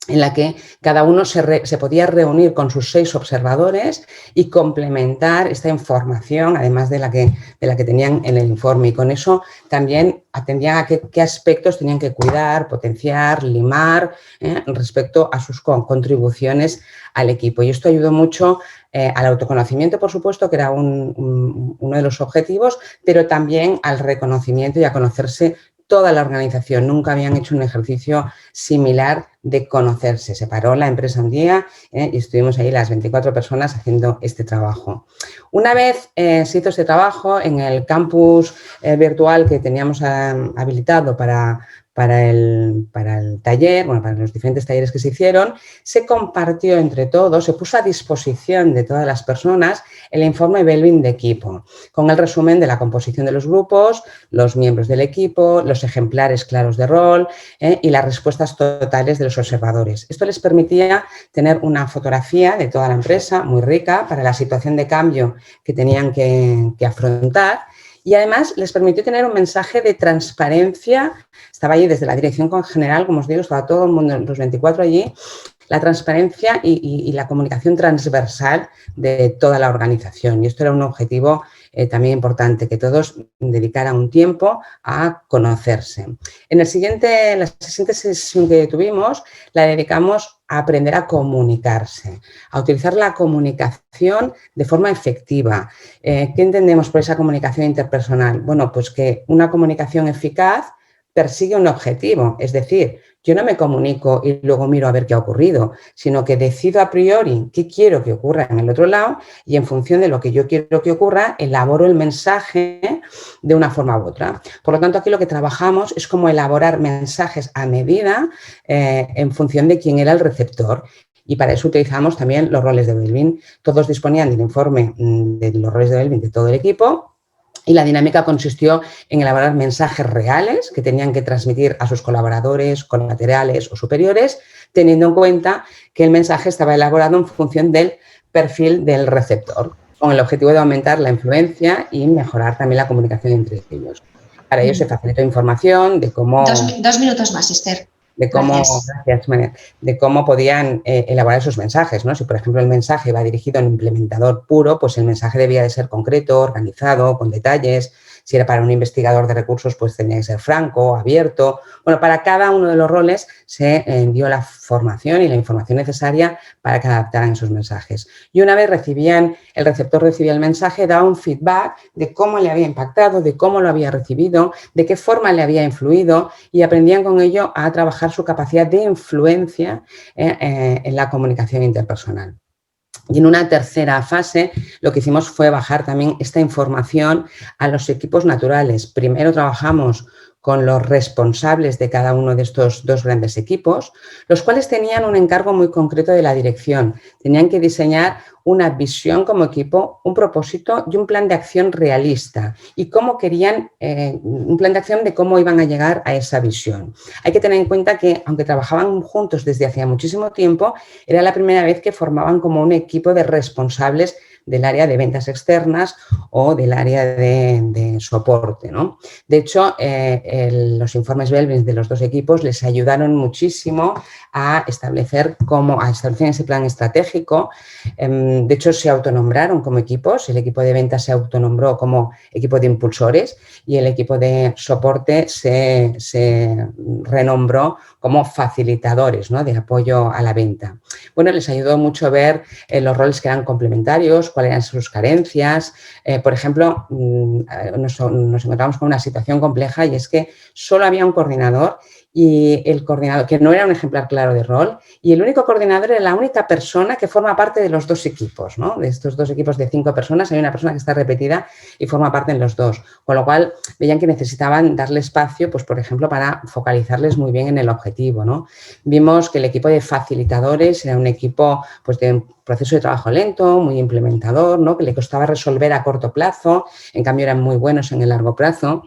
en la que cada uno se podía reunir con sus 6 observadores y complementar esta información, además de la que tenían en el informe. Y con eso también atendían a qué aspectos tenían que cuidar, potenciar, limar respecto a sus contribuciones al equipo. Y esto ayudó mucho al autoconocimiento, por supuesto, que era uno de los objetivos, pero también al reconocimiento y a conocerse toda la organización. Nunca habían hecho un ejercicio similar de conocerse. Se paró la empresa un día y estuvimos ahí las 24 personas haciendo este trabajo. Una vez se hizo este trabajo en el campus virtual que teníamos habilitado para el taller, bueno, para los diferentes talleres que se hicieron, se compartió entre todos, se puso a disposición de todas las personas el informe Belbin de equipo, con el resumen de la composición de los grupos, los miembros del equipo, los ejemplares claros de rol y las respuestas totales de los observadores. Esto les permitía tener una fotografía de toda la empresa muy rica para la situación de cambio que tenían que afrontar. Y además les permitió tener un mensaje de transparencia. Estaba allí desde la dirección general, como os digo, estaba todo el mundo, los 24 allí, la transparencia y la comunicación transversal de toda la organización. Y esto era un objetivo también importante, que todos dedicaran un tiempo a conocerse. En la siguiente sesión que tuvimos la dedicamos a aprender a comunicarse, a utilizar la comunicación de forma efectiva. ¿Qué entendemos por esa comunicación interpersonal? Bueno, pues que una comunicación eficaz persigue un objetivo, es decir, yo no me comunico y luego miro a ver qué ha ocurrido, sino que decido a priori qué quiero que ocurra en el otro lado y en función de lo que yo quiero que ocurra, elaboro el mensaje de una forma u otra. Por lo tanto, aquí lo que trabajamos es cómo elaborar mensajes a medida en función de quién era el receptor. Y para eso utilizamos también los roles de Belbin. Todos disponían del informe de los roles de Belbin de todo el equipo. Y la dinámica consistió en elaborar mensajes reales que tenían que transmitir a sus colaboradores, colaterales o superiores, teniendo en cuenta que el mensaje estaba elaborado en función del perfil del receptor, con el objetivo de aumentar la influencia y mejorar también la comunicación entre ellos. Para ello se facilitó información de cómo... Dos minutos más, Esther. De cómo podían elaborar esos mensajes, ¿no? Si, por ejemplo, el mensaje va dirigido a un implementador puro, pues el mensaje debía de ser concreto, organizado, con detalles. Si era para un investigador de recursos, pues tenía que ser franco, abierto. Bueno, para cada uno de los roles se dio la formación y la información necesaria para que adaptaran esos mensajes. Y una vez el receptor recibía el mensaje, daba un feedback de cómo le había impactado, de cómo lo había recibido, de qué forma le había influido y aprendían con ello a trabajar su capacidad de influencia en la comunicación interpersonal. Y en una tercera fase lo que hicimos fue bajar también esta información a los equipos naturales. Primero trabajamos con los responsables de cada uno de estos 2 grandes equipos, los cuales tenían un encargo muy concreto de la dirección. Tenían que diseñar una visión como equipo, un propósito y un plan de acción realista y cómo querían, un plan de acción de cómo iban a llegar a esa visión. Hay que tener en cuenta que, aunque trabajaban juntos desde hacía muchísimo tiempo, era la primera vez que formaban como un equipo de responsables del área de ventas externas o del área de soporte, ¿no? De hecho, los informes Belbin de los 2 equipos les ayudaron muchísimo a establecer ese plan estratégico. De hecho, se autonombraron como equipos. El equipo de ventas se autonombró como equipo de impulsores y el equipo de soporte se renombró como facilitadores, ¿no?, de apoyo a la venta. Bueno, les ayudó mucho ver los roles que eran complementarios, cuáles eran sus carencias. Por ejemplo, nos encontramos con una situación compleja y es que solo había un coordinador y el coordinador, que no era un ejemplar claro de rol, y el único coordinador era la única persona que forma parte de los 2 equipos, ¿no? De estos 2 equipos de 5 personas hay una persona que está repetida y forma parte en los 2, con lo cual veían que necesitaban darle espacio, pues por ejemplo, para focalizarles muy bien en el objetivo, ¿no? Vimos que el equipo de facilitadores era un equipo pues de un proceso de trabajo lento, muy implementador, ¿no?, que le costaba resolver a corto plazo, en cambio eran muy buenos en el largo plazo,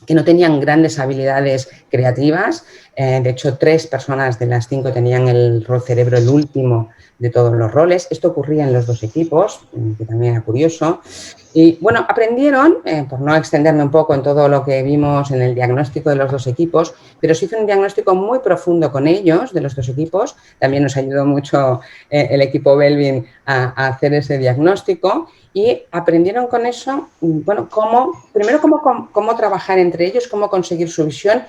que no tenían grandes habilidades creativas. De hecho, 3 personas de las 5 tenían el rol cerebro, el último, todos los roles. Esto ocurría en los dos equipos, que también era curioso. Y bueno, aprendieron, por no extenderme un poco en todo lo que vimos en el diagnóstico de los dos equipos, pero se hizo un diagnóstico muy profundo con ellos, de los dos equipos. También nos ayudó mucho el equipo Belvin a hacer ese diagnóstico y aprendieron con eso, bueno, primero cómo trabajar entre ellos, cómo conseguir su visión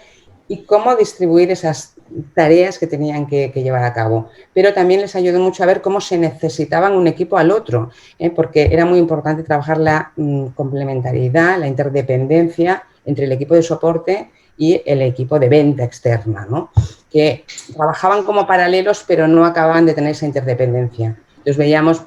y cómo distribuir esas tareas que tenían que llevar a cabo. Pero también les ayudó mucho a ver cómo se necesitaban un equipo al otro, porque era muy importante trabajar la complementariedad, la interdependencia entre el equipo de soporte y el equipo de venta externa, ¿no? Que trabajaban como paralelos, pero no acababan de tener esa interdependencia. Entonces veíamos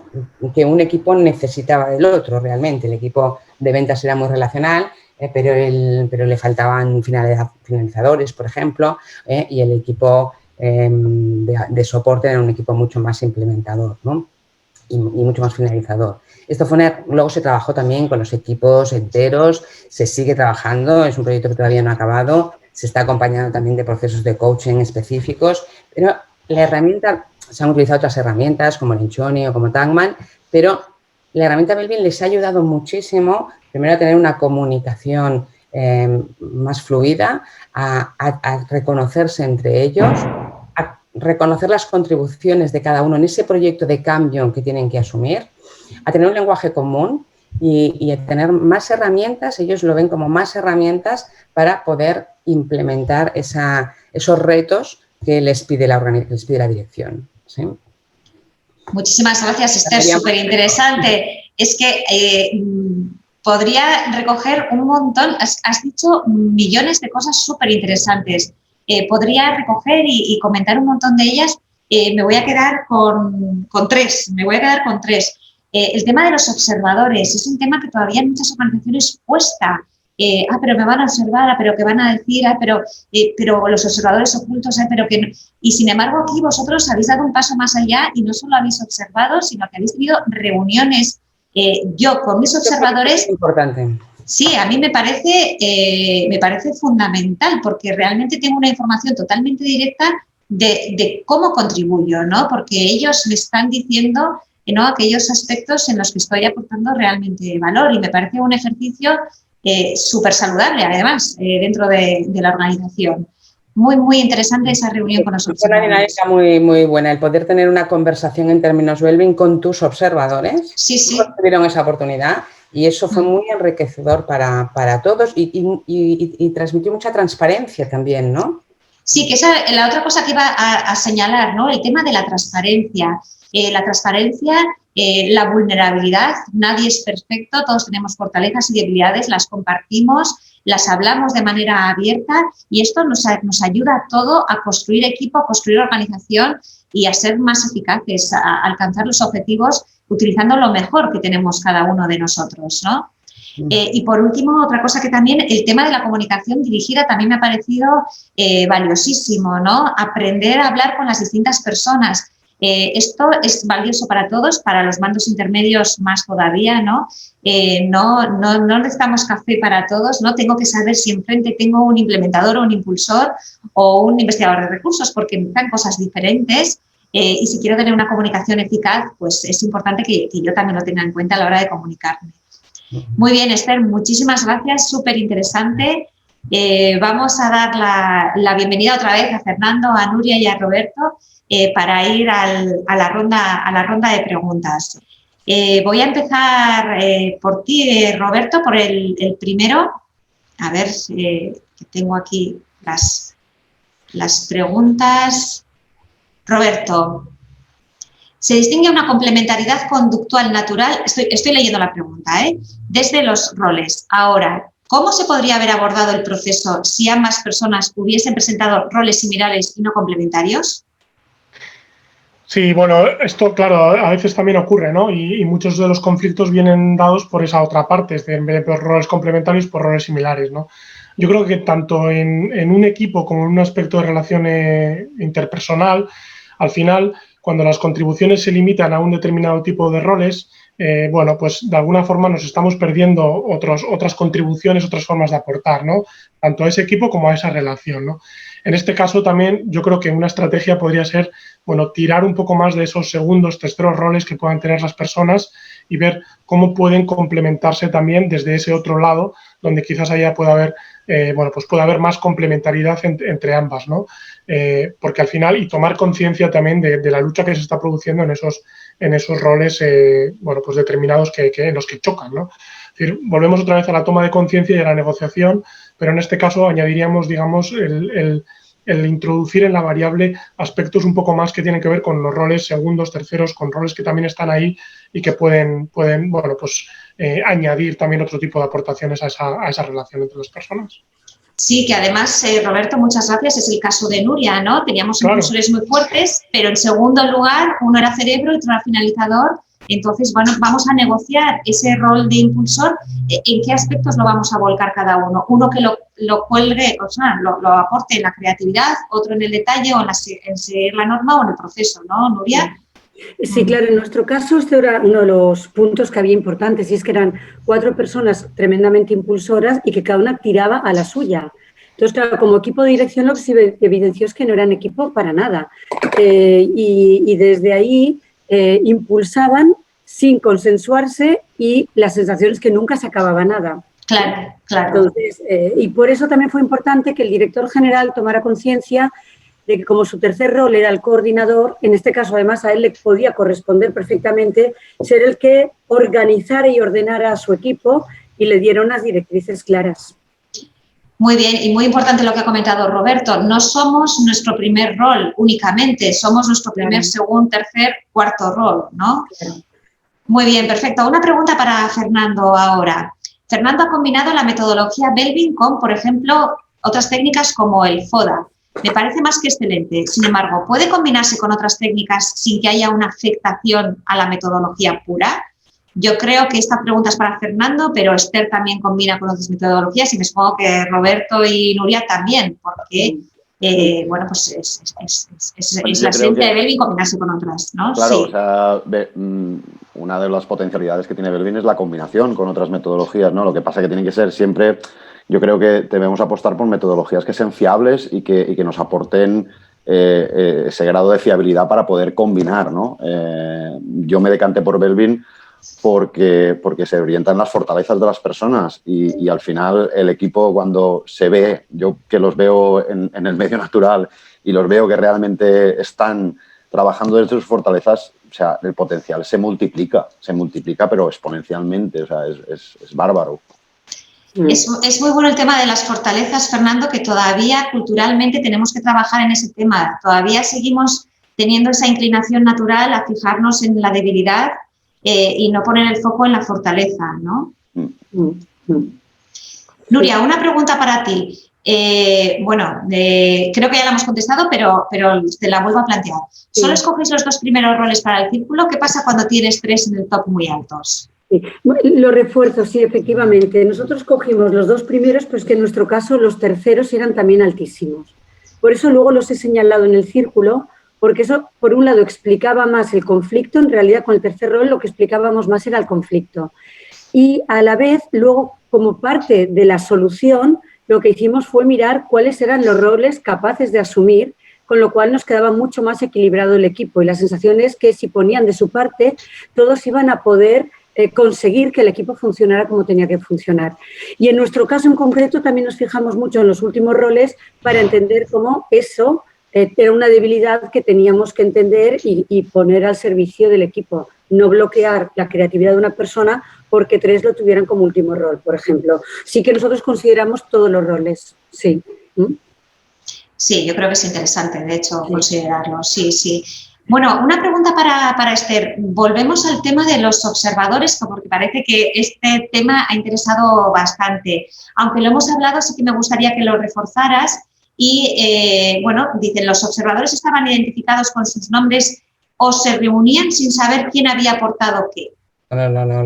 que un equipo necesitaba del otro realmente. El equipo de ventas era muy relacional, pero le faltaban finalizadores, por ejemplo, y el equipo de soporte era un equipo mucho más implementador, ¿no? y mucho más finalizador. Esto luego se trabajó también con los equipos enteros, se sigue trabajando, es un proyecto que todavía no ha acabado, se está acompañando también de procesos de coaching específicos, pero la herramienta, se han utilizado otras herramientas como Lencioni o como Tagman, pero la herramienta Belvin les ha ayudado muchísimo, primero a tener una comunicación más fluida, a reconocerse entre ellos, a reconocer las contribuciones de cada uno en ese proyecto de cambio que tienen que asumir, a tener un lenguaje común y a tener más herramientas, ellos lo ven como más herramientas para poder implementar esos retos que les pide la dirección. ¿Sí? Muchísimas gracias, Esther, súper interesante. Es que podría recoger un montón, has dicho millones de cosas súper interesantes. Podría recoger y comentar un montón de ellas. Me voy a quedar con tres. El tema de los observadores es un tema que todavía en muchas organizaciones cuesta. Pero me van a observar, pero ¿qué van a decir? Pero los observadores ocultos, pero que no. Y sin embargo aquí vosotros habéis dado un paso más allá y no solo habéis observado, sino que habéis tenido reuniones. Yo con mis observadores. Es importante. Sí, a mí me parece fundamental porque realmente tengo una información totalmente directa de cómo contribuyo, ¿no? Porque ellos me están diciendo, ¿no?, aquellos aspectos en los que estoy aportando realmente valor y me parece un ejercicio súper saludable, además, dentro de la organización. Muy, muy interesante esa reunión con los observadores. Una dinámica muy, muy buena, el poder tener una conversación en términos Belvin con tus observadores. Sí, sí. Tuvieron esa oportunidad y eso fue muy enriquecedor para todos y transmitió mucha transparencia también, ¿no? Sí, que esa es la otra cosa que iba a señalar, ¿no? El tema de la transparencia. La vulnerabilidad, nadie es perfecto, todos tenemos fortalezas y debilidades, las compartimos, las hablamos de manera abierta y esto nos ayuda a todo a construir equipo, a construir organización y a ser más eficaces, a alcanzar los objetivos utilizando lo mejor que tenemos cada uno de nosotros, ¿no? Y por último, otra cosa que también, el tema de la comunicación dirigida también me ha parecido valiosísimo, ¿no? Aprender a hablar con las distintas personas. Esto es valioso para todos, para los mandos intermedios más todavía, ¿no? No necesitamos café para todos, ¿no? Tengo que saber si enfrente tengo un implementador o un impulsor o un investigador de recursos, porque necesitan cosas diferentes y si quiero tener una comunicación eficaz, pues es importante que yo también lo tenga en cuenta a la hora de comunicarme. Muy bien, Esther, muchísimas gracias, súper interesante. Vamos a dar la bienvenida otra vez a Fernando, a Nuria y a Roberto para ir a la ronda de preguntas. Voy a empezar por ti, Roberto, por el primero. A ver, que tengo aquí las preguntas. Roberto, se distingue una complementariedad conductual natural, estoy leyendo la pregunta, desde los roles. Ahora, ¿cómo se podría haber abordado el proceso si ambas personas hubiesen presentado roles similares y no complementarios? Sí, bueno, esto, claro, a veces también ocurre, ¿no? Y muchos de los conflictos vienen dados por esa otra parte, en vez de por roles complementarios, por roles similares, ¿no? Yo creo que tanto en un equipo como en un aspecto de relación interpersonal, al final, cuando las contribuciones se limitan a un determinado tipo de roles, bueno, pues de alguna forma nos estamos perdiendo otras contribuciones, otras formas de aportar, ¿no? Tanto a ese equipo como a esa relación, ¿no? En este caso también yo creo que una estrategia podría ser, bueno, tirar un poco más de esos segundos, terceros roles que puedan tener las personas y ver cómo pueden complementarse también desde ese otro lado, donde quizás allá pueda haber, bueno, pues puede haber más complementariedad entre ambas, ¿no? Porque al final, y tomar conciencia también de la lucha que se está produciendo en esos roles, bueno, pues determinados en los que chocan, ¿no? Es decir, volvemos otra vez a la toma de conciencia y a la negociación, pero en este caso añadiríamos, digamos, el introducir en la variable aspectos un poco más que tienen que ver con los roles segundos, terceros, con roles que también están ahí y que pueden bueno, pues añadir también otro tipo de aportaciones a esa relación entre las personas. Sí, que además, Roberto, muchas gracias, es el caso de Nuria, ¿no? Teníamos impulsores muy fuertes, pero en segundo lugar, uno era cerebro y otro era finalizador. Entonces, bueno, vamos a negociar ese rol de impulsor, en qué aspectos lo vamos a volcar cada uno. Uno que lo cuelgue, o sea, lo aporte en la creatividad, otro en el detalle o en seguir la norma o en el proceso, ¿no, Nuria? Sí, claro, en nuestro caso este era uno de los puntos que había importantes y es que eran 4 personas tremendamente impulsoras y que cada una tiraba a la suya. Entonces, claro, como equipo de dirección lo que se evidenció es que no eran equipo para nada y desde ahí impulsaban sin consensuarse y la sensación es que nunca se acababa nada. Claro, claro. Entonces, y por eso también fue importante que el director general tomara conciencia de que como su tercer rol era el coordinador, en este caso además a él le podía corresponder perfectamente ser el que organizara y ordenara a su equipo y le diera unas directrices claras. Muy bien, y muy importante lo que ha comentado Roberto, no somos nuestro primer rol únicamente, somos nuestro primer, segundo, tercer, cuarto rol, ¿no? Claro. Muy bien, perfecto. Una pregunta para Fernando ahora. Fernando ha combinado la metodología Belbin con, por ejemplo, otras técnicas como el FODA. Me parece más que excelente. Sin embargo, ¿puede combinarse con otras técnicas sin que haya una afectación a la metodología pura? Yo creo que esta pregunta es para Fernando, pero Esther también combina con otras metodologías y me supongo que Roberto y Nuria también, porque, bueno, pues es la esencia de Belbin combinarse con otras, ¿no? Claro, sí. O sea, una de las potencialidades que tiene Belbin es la combinación con otras metodologías, ¿no? Lo que pasa es que tiene que ser siempre, yo creo que debemos apostar por metodologías que sean fiables y que nos aporten ese grado de fiabilidad para poder combinar, ¿no? Yo me decanté por Belbin porque se orientan las fortalezas de las personas y al final el equipo cuando se ve, yo que los veo en el medio natural y los veo que realmente están trabajando desde sus fortalezas, o sea, el potencial se multiplica pero exponencialmente, o sea, es bárbaro. Es muy bueno el tema de las fortalezas, Fernando, que todavía culturalmente tenemos que trabajar en ese tema. Todavía seguimos teniendo esa inclinación natural a fijarnos en la debilidad y no poner el foco en la fortaleza, ¿no? Nuria, una pregunta para ti. Bueno, creo que ya la hemos contestado, pero te la vuelvo a plantear. Sí. ¿Solo escoges los 2 primeros roles para el círculo? ¿Qué pasa cuando tienes 3 en el top muy altos? Sí. Lo refuerzo, sí, efectivamente. Nosotros cogimos los 2 primeros, pero es que en nuestro caso los terceros eran también altísimos. Por eso luego los he señalado en el círculo, porque eso, por un lado, explicaba más el conflicto. En realidad, con el tercer rol lo que explicábamos más era el conflicto. Y a la vez, luego, como parte de la solución, lo que hicimos fue mirar cuáles eran los roles capaces de asumir, con lo cual nos quedaba mucho más equilibrado el equipo. Y la sensación es que si ponían de su parte, todos iban a poder conseguir que el equipo funcionara como tenía que funcionar. Y en nuestro caso en concreto también nos fijamos mucho en los últimos roles para entender cómo eso era una debilidad que teníamos que entender y poner al servicio del equipo. No bloquear la creatividad de una persona porque 3 lo tuvieran como último rol, por ejemplo. Sí que nosotros consideramos todos los roles, sí. Sí, yo creo que es interesante, de hecho, considerarlo, sí, sí. Bueno, una pregunta para Esther. Volvemos al tema de los observadores, porque parece que este tema ha interesado bastante. Aunque lo hemos hablado, sí que me gustaría que lo reforzaras. Y, bueno, dicen, los observadores estaban identificados con sus nombres o se reunían sin saber quién había aportado qué. No,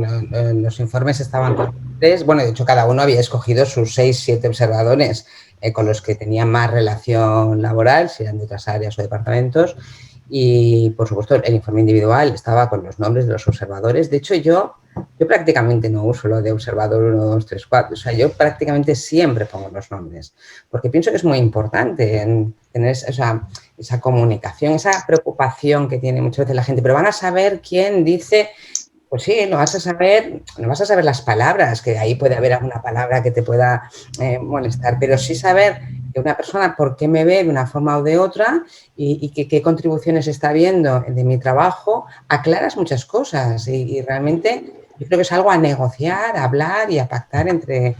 los informes estaban con 3, bueno, de hecho cada uno había escogido sus 6, 7 observadores con los que tenían más relación laboral, si eran de otras áreas o departamentos, Y, por supuesto, el informe individual estaba con los nombres de los observadores. De hecho, yo prácticamente no uso lo de observador 1, 2, 3, 4. O sea, yo prácticamente siempre pongo los nombres, porque pienso que es muy importante en tener esa comunicación, esa preocupación que tiene muchas veces la gente. Pero van a saber quién dice... Pues sí, no vas a saber las palabras, que ahí puede haber alguna palabra que te pueda molestar, pero sí saber que una persona por qué me ve de una forma o de otra y qué contribuciones está viendo de mi trabajo, aclaras muchas cosas y realmente yo creo que es algo a negociar, a hablar y a pactar entre...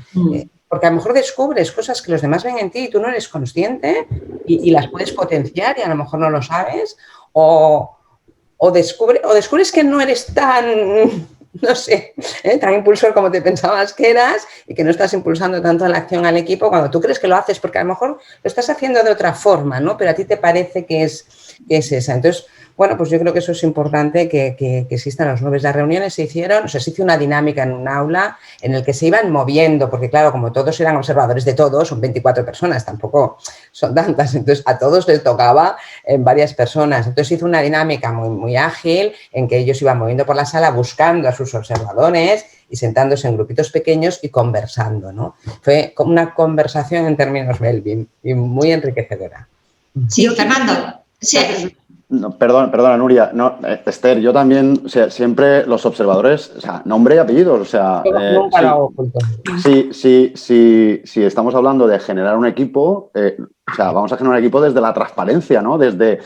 porque a lo mejor descubres cosas que los demás ven en ti y tú no eres consciente y las puedes potenciar y a lo mejor no lo sabes o descubres que no eres tan, no sé, tan impulsor como te pensabas que eras y que no estás impulsando tanto la acción al equipo cuando tú crees que lo haces, porque a lo mejor lo estás haciendo de otra forma, ¿no? Pero a ti te parece que es esa. Entonces, bueno, pues yo creo que eso es importante, que existan los nombres. Las reuniones se hizo una dinámica en un aula en el que se iban moviendo, porque claro, como todos eran observadores de todos, son 24 personas, tampoco son tantas, entonces a todos les tocaba en varias personas. Entonces hizo una dinámica muy, muy ágil en que ellos iban moviendo por la sala buscando a sus observadores y sentándose en grupitos pequeños y conversando, ¿no? Fue como una conversación en términos Belbin y muy enriquecedora. Sí, Fernando. Sí. No, perdona, Nuria. No, Esther, yo también, o sea, siempre los observadores, o sea, nombre y apellidos, o sea... nunca lo hago junto. Sí, estamos hablando de generar un equipo, o sea, vamos a generar un equipo desde la transparencia, ¿no? Desde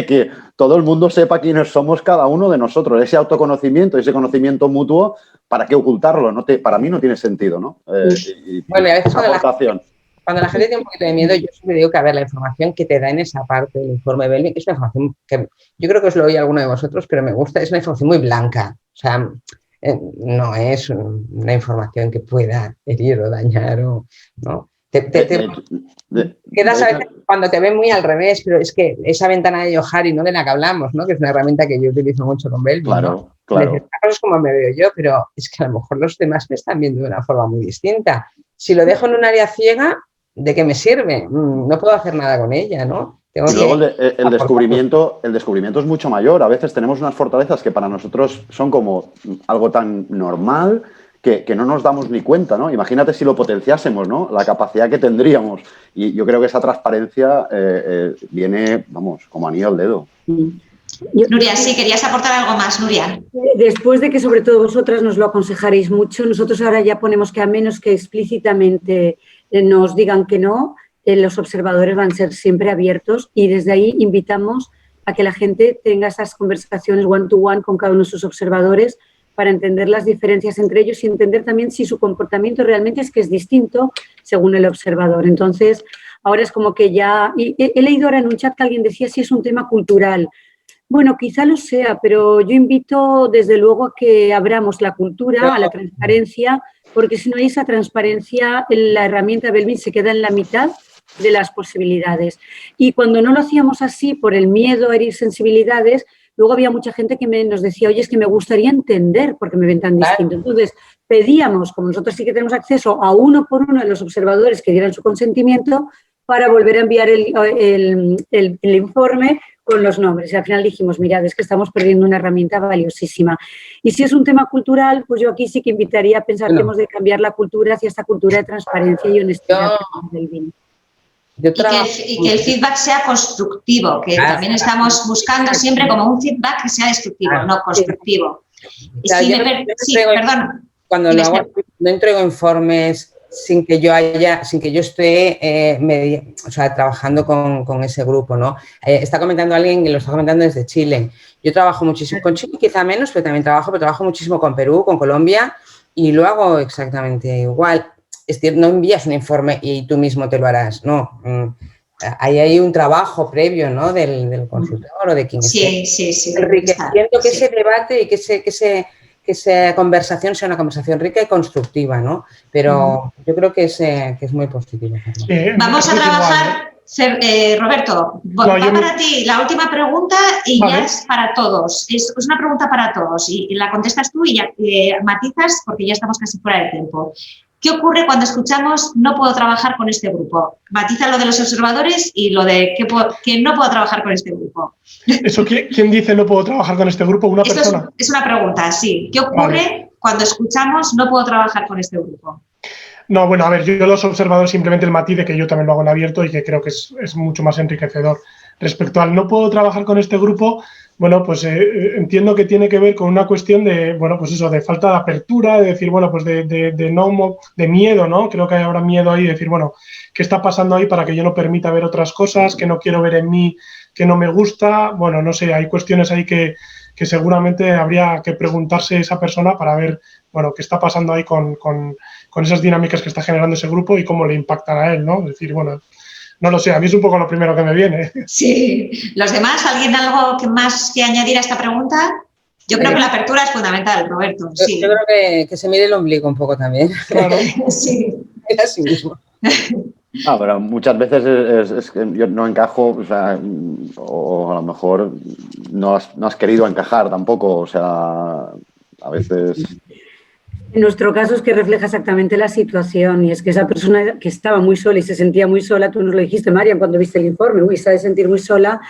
que todo el mundo sepa quiénes somos cada uno de nosotros. Ese autoconocimiento, ese conocimiento mutuo, ¿para qué ocultarlo? Para mí no tiene sentido, ¿no? Bueno, a veces cuando la gente tiene un poquito de miedo, yo siempre digo que, a ver, la información que te da en esa parte del informe Belbin es una información que yo creo que os lo oí a alguno de vosotros, pero me gusta, es una información muy blanca. O sea, no es una información que pueda herir o dañar o... ¿no? Quedas a veces cuando te ven muy al revés, pero es que esa ventana de Johari, ¿no? De la que hablamos, ¿no? Que es una herramienta que yo utilizo mucho con Belbin, claro, ¿no? Es como me veo yo, pero es que a lo mejor los demás me están viendo de una forma muy distinta. Si lo dejo en un área ciega, ¿de qué me sirve? No puedo hacer nada con ella, ¿no? Y luego el descubrimiento es mucho mayor. A veces tenemos unas fortalezas que para nosotros son como algo tan normal que no nos damos ni cuenta, ¿no? Imagínate si lo potenciásemos, ¿no? La capacidad que tendríamos. Y yo creo que esa transparencia viene, vamos, como anillo al dedo. Nuria, sí, querías aportar algo más, Nuria. Después de que sobre todo vosotras nos lo aconsejaréis mucho, nosotros ahora ya ponemos que a menos que explícitamente nos digan que no, los observadores van a ser siempre abiertos y desde ahí invitamos a que la gente tenga esas conversaciones one-to-one con cada uno de sus observadores para entender las diferencias entre ellos y entender también si su comportamiento realmente es que es distinto según el observador. Entonces, ahora es como que ya... He leído ahora en un chat que alguien decía si es un tema cultural. Bueno, quizá lo sea, pero yo invito desde luego a que abramos la cultura, a la transparencia, porque si no hay esa transparencia, la herramienta Belbin se queda en la mitad de las posibilidades. Y cuando no lo hacíamos así por el miedo a herir sensibilidades, luego había mucha gente que nos decía, oye, es que me gustaría entender por qué me ven tan distinto. Entonces, pedíamos, como nosotros sí que tenemos acceso a uno por uno de los observadores que dieran su consentimiento, para volver a enviar el informe con los nombres. Y al final dijimos, mirad, es que estamos perdiendo una herramienta valiosísima. Y si es un tema cultural, pues yo aquí sí que invitaría a pensar que hemos de cambiar la cultura hacia esta cultura de transparencia y honestidad del BIM. Y que el feedback sea constructivo, que también estamos buscando siempre como un feedback que sea destructivo, no constructivo. Perdón. Cuando no entrego informes sin que yo esté trabajando con ese grupo, ¿no? Está comentando alguien que lo está comentando desde Chile. Yo trabajo muchísimo con Chile, quizá menos, pero también trabajo muchísimo con Perú, con Colombia y lo hago exactamente igual. Es decir, no envías un informe y tú mismo te lo harás, no. Hay un trabajo previo, ¿no? del consultor o de quien esté. Sí. Enriqueciendo que ese debate y que esa conversación sea una conversación rica y constructiva, ¿no? Pero yo creo que es muy positivo. Vamos a trabajar, Roberto, para ti la última pregunta y ya es para todos. Es una pregunta para todos y la contestas tú y ya matizas porque ya estamos casi fuera de tiempo. ¿Qué ocurre cuando escuchamos no puedo trabajar con este grupo? Matiza lo de los observadores y lo de que no puedo trabajar con este grupo. ¿Eso quién dice no puedo trabajar con este grupo? ¿Una persona? Es una pregunta, sí. ¿Qué ocurre cuando escuchamos no puedo trabajar con este grupo? No, bueno, a ver, yo los observadores simplemente el matiz de que yo también lo hago en abierto y que creo que es mucho más enriquecedor. Respecto al no puedo trabajar con este grupo, bueno, pues entiendo que tiene que ver con una cuestión de, bueno, pues eso, de falta de apertura, de decir, bueno, pues de miedo, ¿no? Creo que hay ahora miedo ahí de decir, bueno, ¿qué está pasando ahí para que yo no permita ver otras cosas, que no quiero ver en mí, que no me gusta? Bueno, no sé, hay cuestiones ahí que seguramente habría que preguntarse esa persona para ver, bueno, qué está pasando ahí con esas dinámicas que está generando ese grupo y cómo le impactan a él, ¿no? Es decir, bueno, no lo sé, a mí es un poco lo primero que me viene. Sí. ¿Los demás? ¿Alguien algo más que añadir a esta pregunta? Yo creo que la apertura es fundamental, Roberto. Sí. Yo creo que se mire el ombligo un poco también. Claro. Sí. Es así mismo. No, pero muchas veces es que yo no encajo, o sea, o a lo mejor no has querido encajar tampoco, o sea, a veces... En nuestro caso es que refleja exactamente la situación y es que esa persona que estaba muy sola y se sentía muy sola, tú nos lo dijiste, Marian, cuando viste el informe, se ha de sentir muy sola,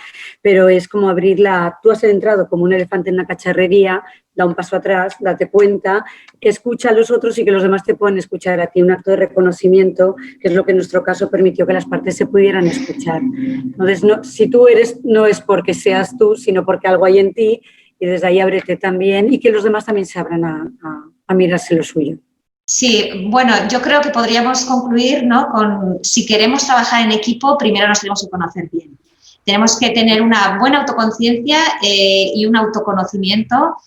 pero es como abrirla, tú has entrado como un elefante en una cacharrería, da un paso atrás, date cuenta, escucha a los otros y que los demás te puedan escuchar a ti, un acto de reconocimiento, que es lo que en nuestro caso permitió que las partes se pudieran escuchar. Entonces, si tú eres, no es porque seas tú, sino porque algo hay en ti y desde ahí ábrete también y que los demás también se abran a mirarse lo suyo. Sí, bueno, yo creo que podríamos concluir, ¿no? Con si queremos trabajar en equipo, primero nos tenemos que conocer bien. Tenemos que tener una buena autoconciencia y un autoconocimiento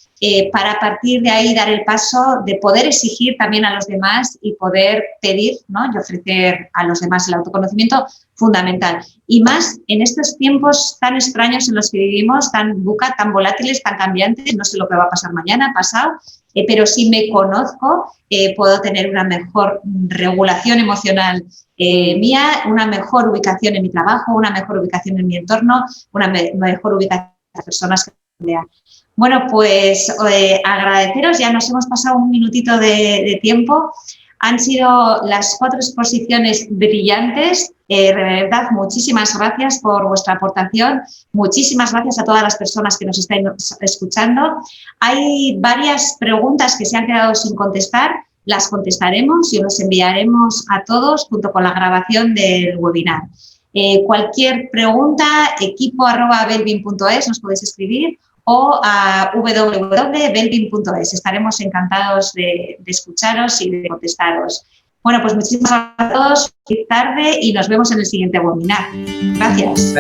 para a partir de ahí dar el paso de poder exigir también a los demás y poder pedir, ¿no? Y ofrecer a los demás el autoconocimiento fundamental. Y más en estos tiempos tan extraños en los que vivimos, tan volátiles, tan cambiantes, no sé lo que va a pasar mañana, pasado, pero si me conozco, puedo tener una mejor regulación emocional mía, una mejor ubicación en mi trabajo, una mejor ubicación en mi entorno, una mejor ubicación de las personas que me rodean. Bueno, pues agradeceros, ya nos hemos pasado un minutito de tiempo. Han sido las 4 exposiciones brillantes. De verdad, muchísimas gracias por vuestra aportación. Muchísimas gracias a todas las personas que nos están escuchando. Hay varias preguntas que se han quedado sin contestar. Las contestaremos y os enviaremos a todos junto con la grabación del webinar. Cualquier pregunta, equipo@belvin.es, nos podéis escribir o a www.belvin.es. Estaremos encantados de escucharos y de contestaros. Bueno, pues muchísimas gracias a todos, feliz tarde y nos vemos en el siguiente webinar. Gracias.